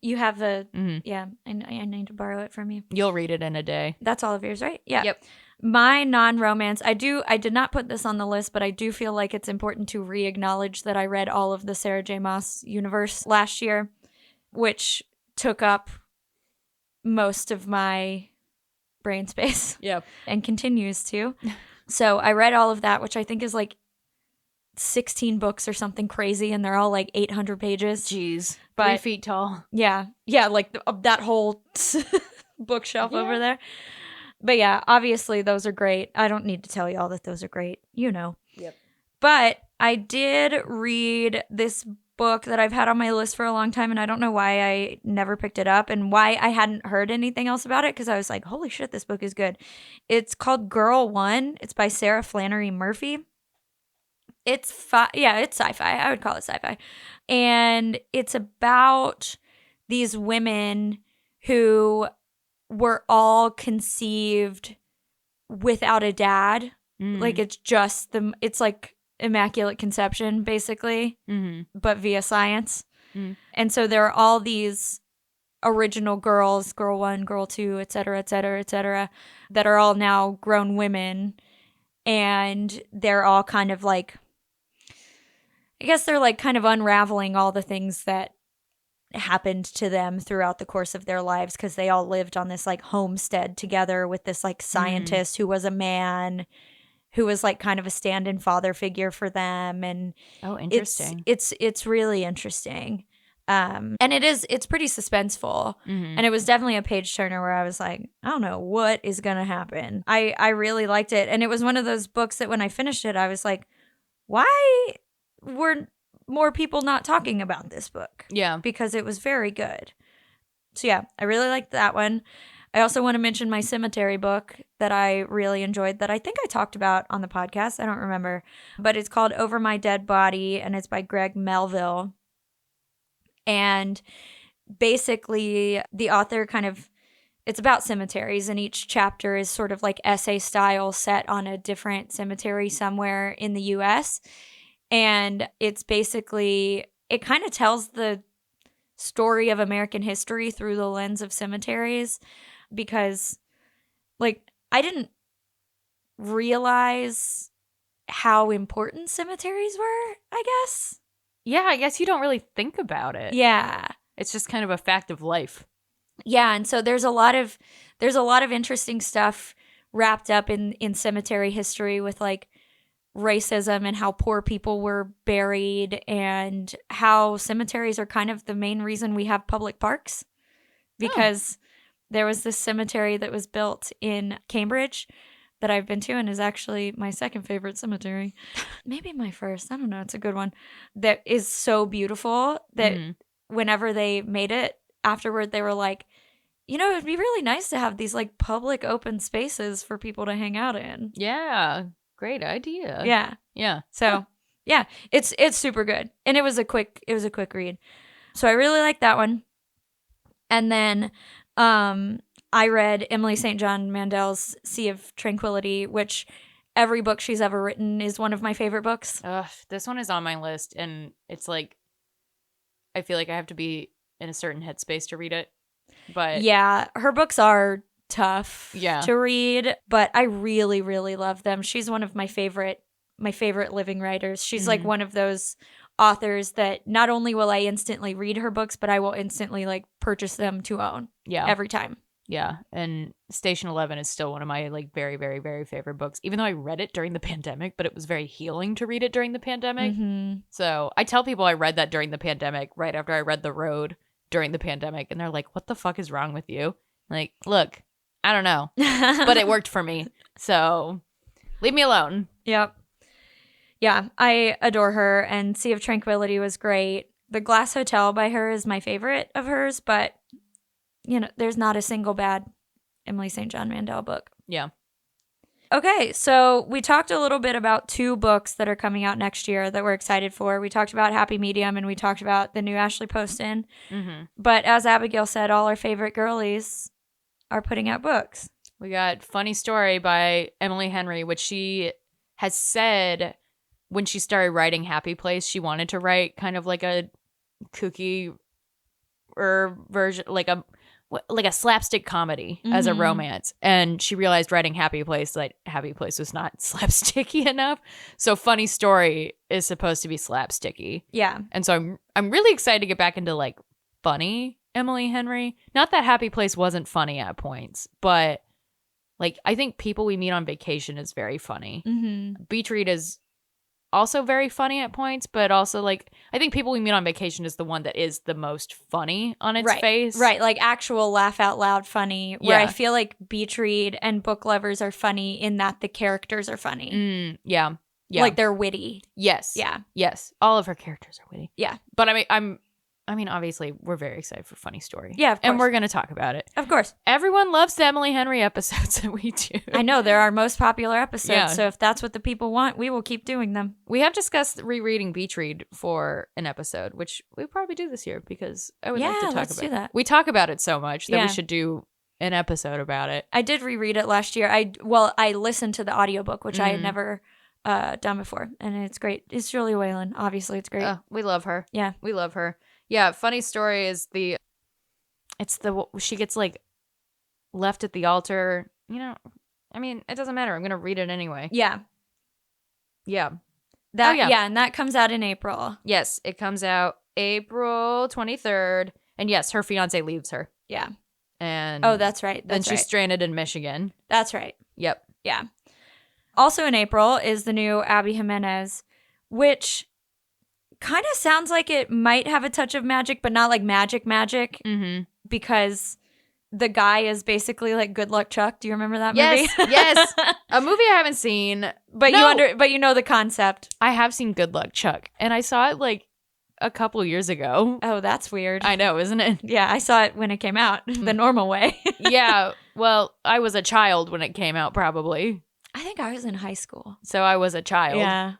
You have the yeah. I need to borrow it from you. You'll read it in a day. That's all of yours, right? Yeah. Yep. My non-romance, I did not put this on the list, but I do feel like it's important to re-acknowledge that I read all of the Sarah J. Maas universe last year, which took up most of my brain space. Yep. And continues to. So I read all of that, which I think is like 16 books or something crazy, and they're all like 800 pages. Jeez. But 3 feet tall. yeah, like that whole bookshelf Yeah. over there. But yeah, obviously those are great. I don't need to tell y'all that those are great. You know. Yep. But I did read this book that I've had on my list for a long time, and I don't know why I never picked it up and why I hadn't heard anything else about it, because I was like, holy shit, this book is good. It's called Girl One. It's by Sarah Flannery Murphy. It's it's sci-fi. I would call it sci-fi. And it's about these women who were all conceived without a dad. Like it's like immaculate conception basically, but via science. And so there are all these original girls, girl one, girl two, et cetera, et cetera, et cetera, that are all now grown women. And they're all kind of like, I guess they're like kind of unraveling all the things that happened to them throughout the course of their lives, because they all lived on this like homestead together with this like scientist who was a man who was like kind of a stand-in father figure for them. And interesting. It's really interesting. And it's pretty suspenseful. And it was definitely a page turner where I was like, I don't know what is gonna happen. I really liked it. And it was one of those books that when I finished it, I was like, why were more people not talking about this book? Yeah. Because it was very good. So yeah, I really liked that one. I also want to mention my cemetery book that I really enjoyed, that I think I talked about on the podcast. I don't remember. But it's called Over My Dead Body, and it's by Greg Melville. And basically, the author it's about cemeteries, and each chapter is sort of like essay style set on a different cemetery somewhere in the US. And it's basically, it kind of tells the story of American history through the lens of cemeteries, because like I didn't realize how important cemeteries were, I guess. Yeah, I guess you don't really think about it. Yeah. It's just kind of a fact of life. Yeah, and so there's a lot of interesting stuff wrapped up in cemetery history, with like racism and how poor people were buried, and how cemeteries are kind of the main reason we have public parks, because there was this cemetery that was built in Cambridge that I've been to, and is actually my second favorite cemetery. Maybe my first. I don't know. It's a good one. That is so beautiful that whenever they made it, afterward they were like, you know, it'd be really nice to have these like public open spaces for people to hang out in. Yeah. Great idea. Yeah. Yeah. So yeah, it's super good. And it was a quick read. So I really like that one. And then I read Emily St. John Mandel's Sea of Tranquility, which every book she's ever written is one of my favorite books. This one is on my list, and it's like, I feel like I have to be in a certain headspace to read it. But yeah, her books are tough Yeah. to read, but I really, really love them. She's one of my favorite living writers. She's like one of those authors that not only will I instantly read her books, but I will instantly like purchase them to own. Yeah. Every time. Yeah. And Station 11 is still one of my like very, very, very favorite books, even though I read it during the pandemic, but it was very healing to read it during the pandemic. So I tell people I read that during the pandemic, right after I read The Road during the pandemic, and they're like, what the fuck is wrong with you? Like, look, I don't know, but it worked for me. So leave me alone. Yep. Yeah, I adore her, and Sea of Tranquility was great. The Glass Hotel by her is my favorite of hers, but you know, there's not a single bad Emily St. John Mandel book. Yeah. Okay, so we talked a little bit about 2 books that are coming out next year that we're excited for. We talked about Happy Medium, and we talked about the new Ashley Poston. But as Abigail said, all our favorite girlies are putting out books. We got Funny Story by Emily Henry, which she has said when she started writing Happy Place, she wanted to write kind of like a kooky version, like a slapstick comedy as a romance. And she realized writing Happy Place, like Happy Place was not slapsticky enough. So Funny Story is supposed to be slapsticky. Yeah. And so I'm really excited to get back into like funny Emily Henry. Not that Happy Place wasn't funny at points, but Like, I think People We Meet on Vacation is very funny. Mm-hmm. Beach Read is also very funny at points, but also, like, I think People We Meet on Vacation is the one that is the most funny on its face. Right, like actual laugh out loud funny, where Yeah. I feel like Beach Read and Book Lovers are funny in that the characters are funny. Yeah. Like they're witty. Yes. Yeah. Yes. All of her characters are witty. Yeah. But I mean, obviously, we're very excited for Funny Story. Yeah, of course. And we're going to talk about it. Of course. Everyone loves the Emily Henry episodes that we do. I know, they're our most popular episodes, Yeah. so if that's what the people want, we will keep doing them. We have discussed rereading Beach Read for an episode, which we probably do this year because I would like to talk let's about do it. that. We talk about it so much that Yeah. we should do an episode about it. I did reread it last year. I listened to the audiobook, which I had never done before, and it's great. It's Julia Whalen. Obviously, it's great. We love her. Yeah. We love her. Yeah, Funny Story is she gets like left at the altar. You know, I mean, it doesn't matter. I'm going to read it anyway. Yeah. Yeah. And that comes out in April. Yes, it comes out April 23rd. And yes, her fiance leaves her. Yeah. And That's right. then she's stranded in Michigan. That's right. Yep. Yeah. Also in April is the new Abby Jimenez, which kind of sounds like it might have a touch of magic, but not like magic, Mm-hmm. because the guy is basically like Good Luck Chuck. Do you remember that movie? Yes. A movie I haven't seen. But No. but you know the concept. I have seen Good Luck Chuck, and I saw it like a couple years ago. Oh, that's weird. I know, isn't it? Yeah, I saw it when it came out, the normal way. Yeah. Well, I was a child when it came out, probably. I think I was in high school. So I was a child. Yeah.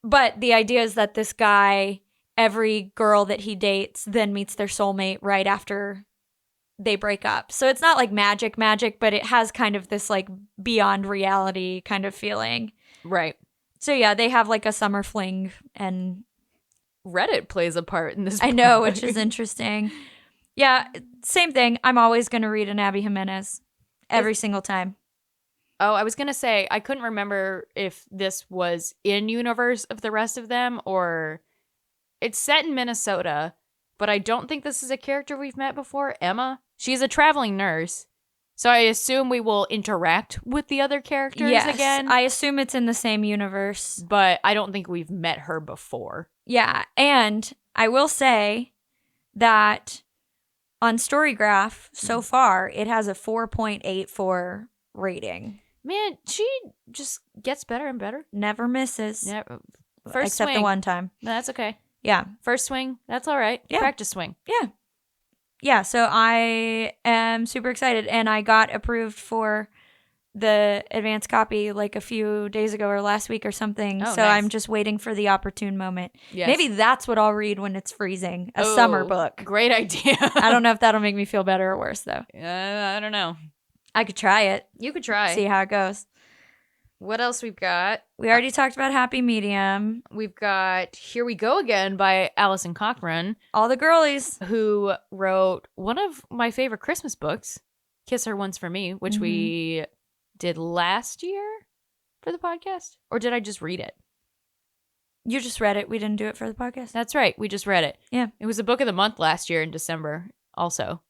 But the idea is that this guy, every girl that he dates then meets their soulmate right after they break up. So it's not like magic, but it has kind of this like beyond reality kind of feeling. Right. So yeah, they have like a summer fling, and Reddit plays a part in this. I know, book. which is interesting. Yeah, same thing. I'm always going to read an Abby Jimenez every single time. Oh, I was going to say, I couldn't remember if this was in universe of the rest of them or it's set in Minnesota, but I don't think this is a character we've met before. Emma. She's a traveling nurse. So I assume we will interact with the other characters again. I assume it's in the same universe. But I don't think we've met her before. Yeah, and I will say that on Storygraph, so far, it has a 4.84 rating. Man, she just gets better and better. Never misses. Yeah, Except the one time. That's okay. Yeah. First swing, that's all right. Yeah. Practice swing. Yeah. Yeah, so I am super excited, and I got approved for the advanced copy like a few days ago or last week or something. Oh, so nice. I'm just waiting for the opportune moment. Yes. Maybe that's what I'll read when it's freezing. A summer book. Great idea. I don't know if that'll make me feel better or worse, though. I don't know. I could try it. You could try. See how it goes. What else we've got? We already talked about Happy Medium. We've got Here We Go Again by Alison Cochran, All the girlies. who wrote one of my favorite Christmas books, Kiss Her Once for Me, which we did last year for the podcast. Or did I just read it? You just read it. We didn't do it for the podcast. That's right. We just read it. Yeah. It was a book of the month last year in December also.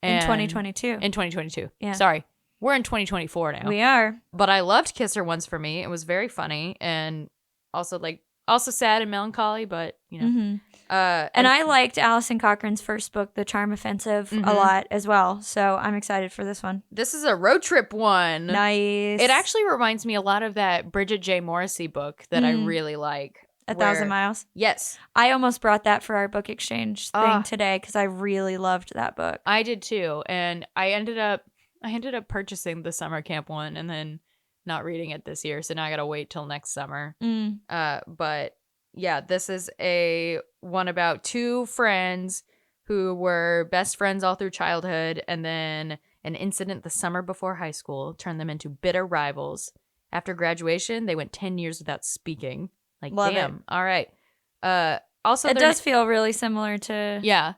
In And- 2022. In 2022. Yeah. Sorry. We're in 2024 now. We are. But I loved Kiss Her Once for Me. It was very funny and also sad and melancholy, but you know. Mm-hmm. And I liked Alison Cochran's first book, The Charm Offensive, a lot as well. So I'm excited for this one. This is a road trip one. Nice. It actually reminds me a lot of that Bridget J. Morrissey book that I really like. 1,000 Miles. Yes. I almost brought that for our book exchange thing today because I really loved that book. I did too. And I ended up purchasing the summer camp one and then not reading it this year. So now I got to wait till next summer. But yeah, this is a one about two friends who were best friends all through childhood. And then an incident the summer before high school turned them into bitter rivals. After graduation, they went 10 years without speaking. Like, Love damn. it. All right. Also, It does feel really similar to Yeah.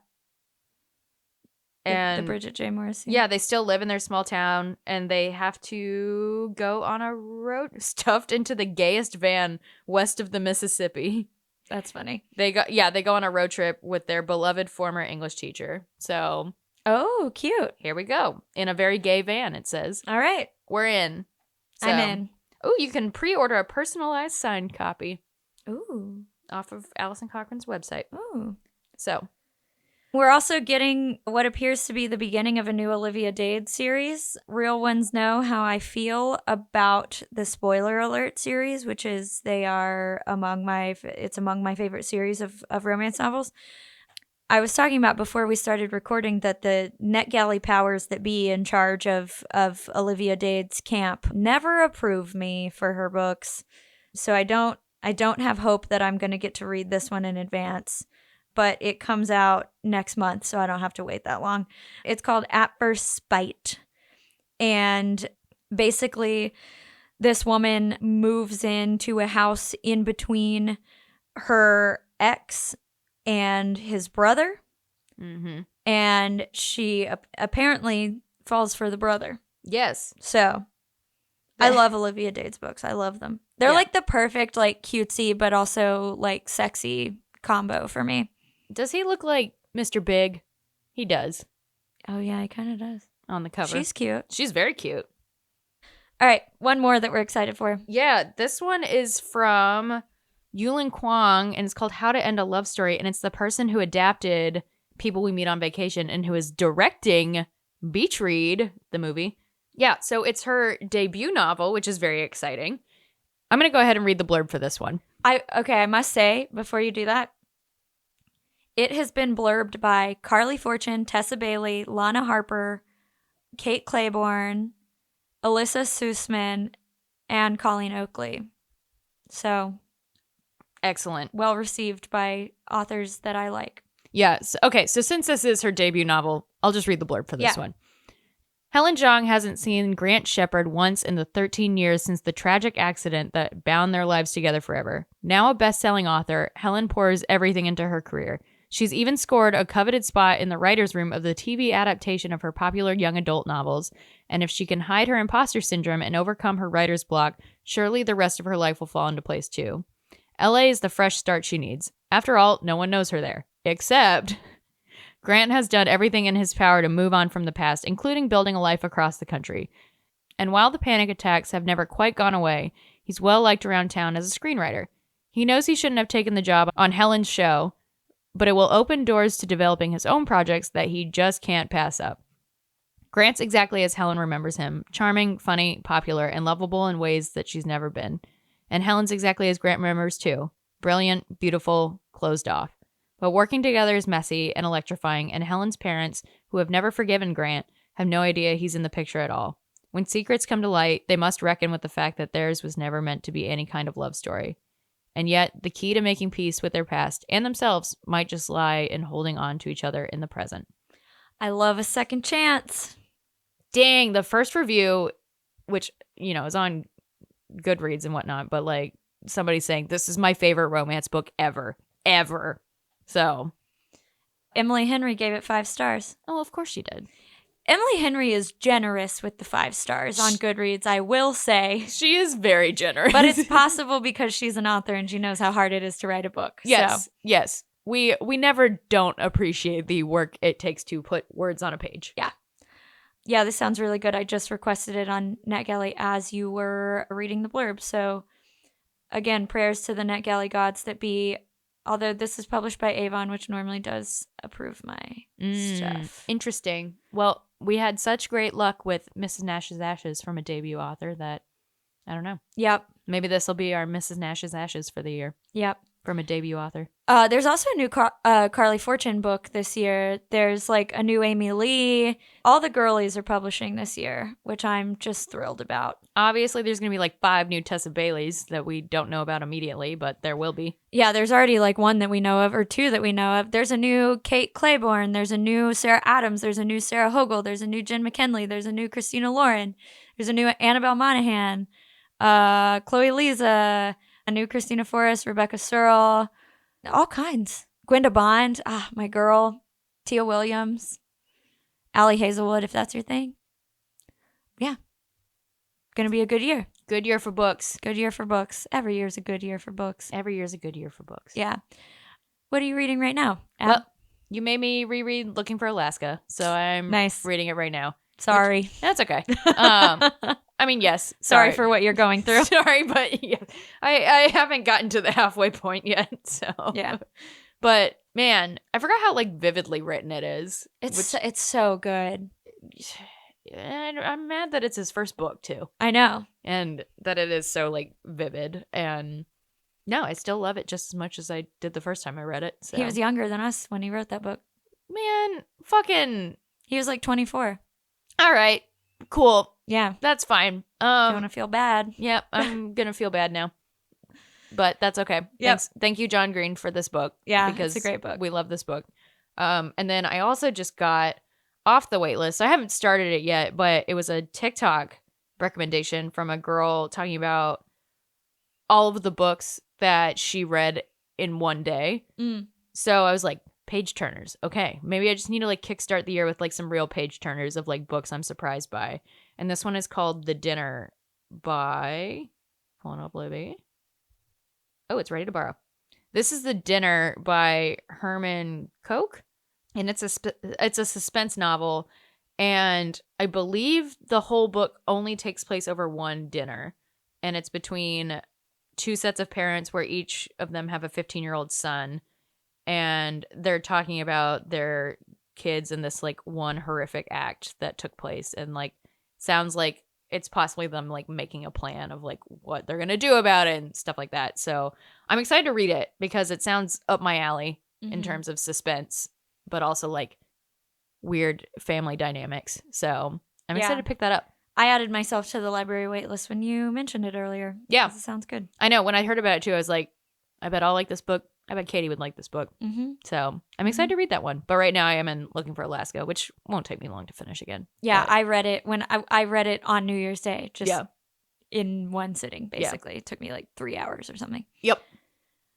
the And Bridget J. Morrissey. yeah, they still live in their small town and they have to go on a road stuffed into the gayest van west of the Mississippi. That's funny. They go on a road trip with their beloved former English teacher. So Oh, cute. Here we go. In a very gay van, it says. All right. We're in. So, I'm in. Oh, you can pre-order a personalized signed copy Ooh. off of Allison Cochran's website. Ooh. So, We're also getting what appears to be the beginning of a new Olivia Dade series. Real ones know how I feel about the Spoiler Alert series, which is among my favorite series of romance novels. I was talking about before we started recording that the NetGalley powers that be in charge of Olivia Dade's camp never approve me for her books. So I don't have hope that I'm going to get to read this one in advance, but it comes out next month, so I don't have to wait that long. It's called At First Spite. And basically, this woman moves into a house in between her ex and his brother. mm-hmm. And she apparently falls for the brother. Yes. So I love Olivia Dade's books. I love them. They're like the perfect, like, cutesy, but also like sexy combo for me. Does he look like Mr. Big? He does. Oh, yeah, he kind of does. On the cover. She's cute. She's very cute. All right, one more that we're excited for. Yeah, this one is from Yulin Kwong, and it's called How to End a Love Story, and it's the person who adapted People We Meet on Vacation and who is directing Beach Read, the movie. Yeah, so it's her debut novel, which is very exciting. I'm going to go ahead and read the blurb for this one. I must say, before you do that, it has been blurbed by Carly Fortune, Tessa Bailey, Lana Harper, Kate Claiborne, Alyssa Sussman, and Colleen Oakley. So, excellent. Well received by authors that I like. Yes. Okay, so since this is her debut novel, I'll just read the blurb for this one. Helen Zhang hasn't seen Grant Shepard once in the 13 years since the tragic accident that bound their lives together forever. Now a best-selling author, Helen pours everything into her career. She's even scored a coveted spot in the writer's room of the TV adaptation of her popular young adult novels, and if she can hide her imposter syndrome and overcome her writer's block, surely the rest of her life will fall into place too. LA is the fresh start she needs. After all, no one knows her there. Except Grant has done everything in his power to move on from the past, including building a life across the country. And while the panic attacks have never quite gone away, he's well liked around town as a screenwriter. He knows he shouldn't have taken the job on Helen's show, but it will open doors to developing his own projects that he just can't pass up. Grant's exactly as Helen remembers him, charming, funny, popular, and lovable in ways that she's never been. And Helen's exactly as Grant remembers too, brilliant, beautiful, closed off. But working together is messy and electrifying, and Helen's parents, who have never forgiven Grant, have no idea he's in the picture at all. When secrets come to light, they must reckon with the fact that theirs was never meant to be any kind of love story. And yet, the key to making peace with their past and themselves might just lie in holding on to each other in the present. I love a second chance. Dang, the first review, which, you know, is on Goodreads and whatnot, but like somebody saying, this is my favorite romance book ever. So. Emily Henry gave it 5 stars. Oh, of course she did. Emily Henry is generous with the 5 stars on Goodreads, I will say. She is very generous. But it's possible because she's an author and she knows how hard it is to write a book. Yes, yes. We never don't appreciate the work it takes to put words on a page. Yeah. Yeah, this sounds really good. I just requested it on NetGalley as you were reading the blurb. So, again, prayers to the NetGalley gods that be, although this is published by Avon, which normally does approve my stuff. Interesting. Well, we had such great luck with Mrs. Nash's Ashes from a debut author that, I don't know. Yep. Maybe this will be our Mrs. Nash's Ashes for the year. Yep. From a debut author. There's also a new Carly Fortune book this year. There's like a new Amy Lee. All the girlies are publishing this year, which I'm just thrilled about. Obviously, there's going to be like 5 new Tessa Baileys that we don't know about immediately, but there will be. Yeah, there's already like 1 that we know of, or 2 that we know of. There's a new Kate Claiborne. There's a new Sarah Adams. There's a new Sarah Hogle. There's a new Jen McKinley. There's a new Christina Lauren. There's a new Annabelle Monaghan. Chloe Lisa. A new Christina Forrest. Rebecca Searle. All kinds. Gwenda Bond. My girl. Tia Williams. Allie Hazelwood, if that's your thing. Yeah. Gonna be a good year. Good year for books. Good year for books. Every year's a good year for books. Every year's a good year for books. Yeah. What are you reading right now? Well, You made me reread Looking for Alaska, so I'm Nice. reading it right now. Sorry. That's okay. I mean, yes. Sorry for what you're going through. Sorry, but yeah, I haven't gotten to the halfway point yet. So Yeah. But man, I forgot how like vividly written it is. It's so good. And I'm mad that it's his first book too, I know. and that it is so like vivid. And no, I still love it just as much as I did the first time I read it. So. He was younger than us when he wrote that book. Man, fucking. He was like 24. All right, cool. Yeah. That's fine. If you want to feel bad. Yeah, I'm gonna feel bad now, but that's okay. Yep. Thank you, John Green, for this book. Yeah, because it's a great book. We love this book. And then I also just got off the wait list. I haven't started it yet, but it was a TikTok recommendation from a girl talking about all of the books that she read in one day. So I was like, page turners. Okay, maybe I just need to like kickstart the year with like some real page turners of like books I'm surprised by. And this one is called The Dinner by, hold on, baby. Oh, it's ready to borrow. This is The Dinner by Herman Koch, and it's a suspense novel, and I believe the whole book only takes place over one dinner, and it's between two sets of parents where each of them have a 15-year-old son, and they're talking about their kids in this like one horrific act that took place, and like sounds like it's possibly them like making a plan of like what they're gonna do about it and stuff like that. So I'm excited to read it because it sounds up my alley in terms of suspense, but also like weird family dynamics. So I'm excited to pick that up. I added myself to the library waitlist when you mentioned it earlier. Yeah. It sounds good. I know. When I heard about it too, I was like, I bet I'll like this book. I bet Katey would like this book. So I'm excited to read that one. But right now I am in Looking for Alaska, which won't take me long to finish again. Yeah, but I read it when I read it on New Year's Day, just in one sitting, basically. It took me like 3 hours or something. Yep.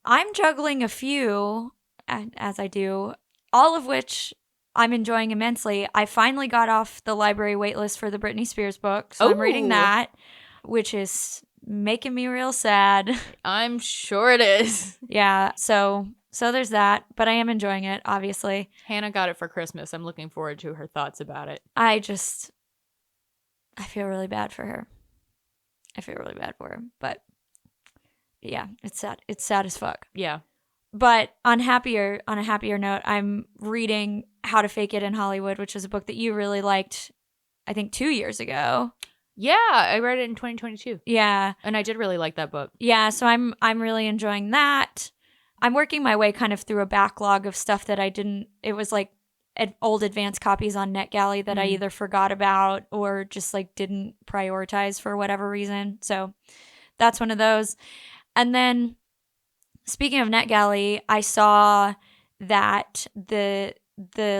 I'm juggling a few, as I do, all of which I'm enjoying immensely. I finally got off the library waitlist for the Britney Spears book, so I'm reading that, which is making me real sad. I'm sure it is. Yeah, so there's that, but I am enjoying it, obviously. Hannah got it for Christmas. I'm looking forward to her thoughts about it. I feel really bad for her. But yeah, it's sad. It's sad as fuck. Yeah. But on a happier note, I'm reading How to Fake It in Hollywood, which is a book that you really liked, I think 2 years ago. Yeah, I read it in 2022. Yeah. And I did really like that book. Yeah, so I'm really enjoying that. I'm working my way kind of through a backlog of stuff that it was like old advanced copies on NetGalley that I either forgot about or just like didn't prioritize for whatever reason. So that's one of those. And then speaking of NetGalley, I saw that the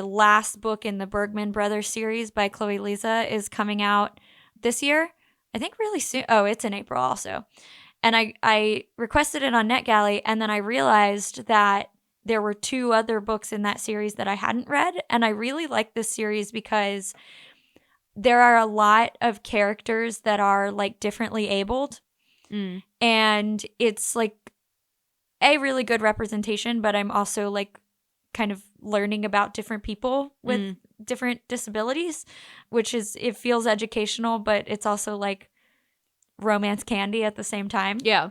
last book in the Bergman Brothers series by Chloe Liza is coming out this year. I think really soon. Oh, it's in April also. And I requested it on NetGalley, and then I realized that there were 2 other books in that series that I hadn't read. And I really like this series because there are a lot of characters that are like differently abled. And it's like a really good representation, but I'm also like kind of learning about different people with different disabilities, it feels educational, but it's also like romance candy at the same time. Yeah.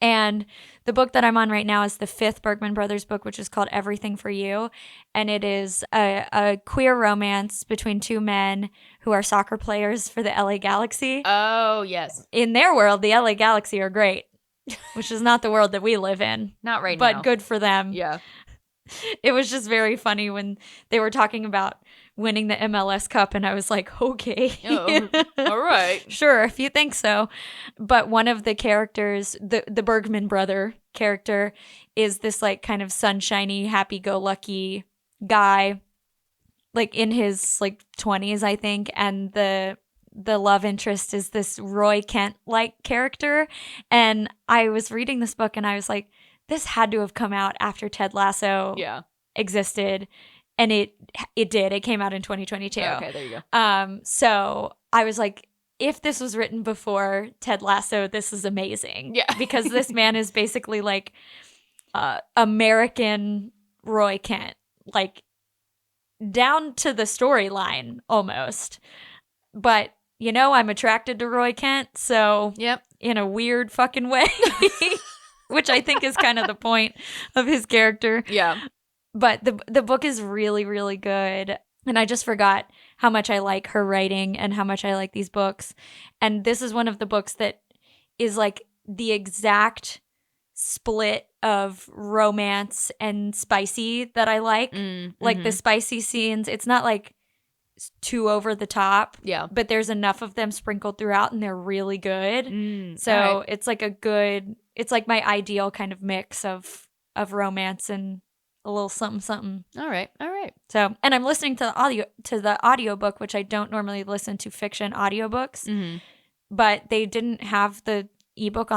And the book that I'm on right now is the 5th Bergman Brothers book, which is called Everything for You. And it is a queer romance between 2 men who are soccer players for the LA Galaxy. Oh, yes. In their world, the LA Galaxy are great, which is not the world that we live in. Not right now. But good for them. Yeah. It was just very funny when they were talking about winning the MLS Cup, and I was like, okay. All right. Sure, if you think so. But one of the characters, the Bergman brother character, is this like kind of sunshiny, happy-go-lucky guy, like in his like 20s, I think, and the love interest is this Roy Kent-like character. And I was reading this book, and I was like, this had to have come out after Ted Lasso existed. And it did. It came out in 2022. Okay, there you go. So I was like, if this was written before Ted Lasso, this is amazing. Yeah. Because this man is basically like American Roy Kent. like down to the storyline almost. But I'm attracted to Roy Kent, so Yep. in a weird fucking way, which I think is kind of the point of his character. Yeah. But the book is really, really good. And I just forgot how much I like her writing and how much I like these books. And this is one of the books that is like the exact split of romance and spicy that I like. Like the spicy scenes, it's not like too over the top. Yeah. But there's enough of them sprinkled throughout and they're really good. So all right. it's like it's like my ideal kind of mix of romance and a little something something. All right. So, and I'm listening to the audiobook, which I don't normally listen to fiction audiobooks, but they didn't have the ebook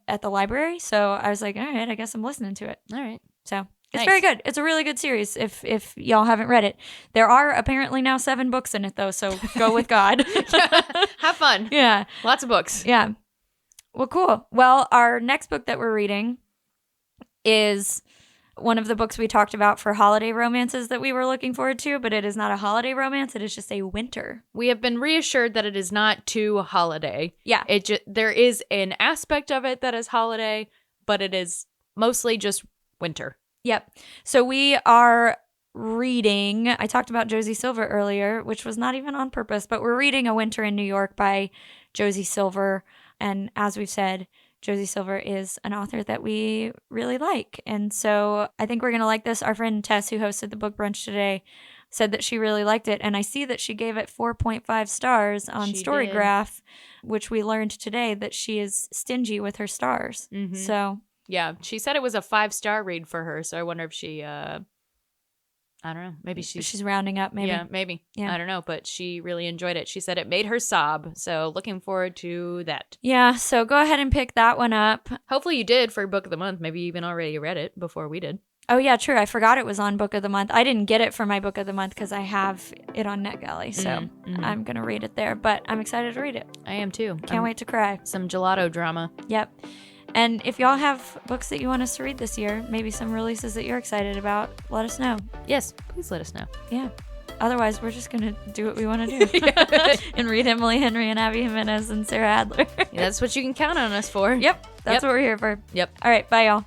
at the library, so I was like, all right, I guess I'm listening to it. All right. So it's Nice. very good. It's a really good series. If y'all haven't read it, there are apparently now 7 books in it though. So go with God. Have fun. Yeah, Lots of books. yeah. Well, cool. Well, our next book that we're reading is one of the books we talked about for holiday romances that we were looking forward to, but it is not a holiday romance. It is just a winter. We have been reassured that it is not too holiday. Yeah. There is an aspect of it that is holiday, but it is mostly just winter. Yep. So we are reading, I talked about Josie Silver earlier, which was not even on purpose, but we're reading A Winter in New York by Josie Silver. And as we've said, Josie Silver is an author that we really like. And so I think we're going to like this. Our friend Tess, who hosted the book brunch today, said that she really liked it. And I see that she gave it 4.5 stars on She Storygraph, which we learned today that she is stingy with her stars. So yeah, she said it was a 5-star read for her. So I wonder if she, I don't know, maybe she's rounding up, maybe. Yeah, maybe. Yeah. I don't know, but she really enjoyed it. She said it made her sob. So looking forward to that. Yeah, so go ahead and pick that one up. Hopefully you did for Book of the Month. Maybe you even already read it before we did. Oh, yeah, true. I forgot it was on Book of the Month. I didn't get it for my Book of the Month because I have it on NetGalley, so I'm going to read it there. But I'm excited to read it. I am too. Can't wait to cry. Some gelato drama. Yep. And if y'all have books that you want us to read this year, maybe some releases that you're excited about, let us know. Yes, please let us know. Yeah. Otherwise, we're just going to do what we want to do and read Emily Henry and Abby Jimenez and Sarah Adler. Yeah, that's what you can count on us for. Yep. That's what we're here for. Yep. All right. Bye, y'all.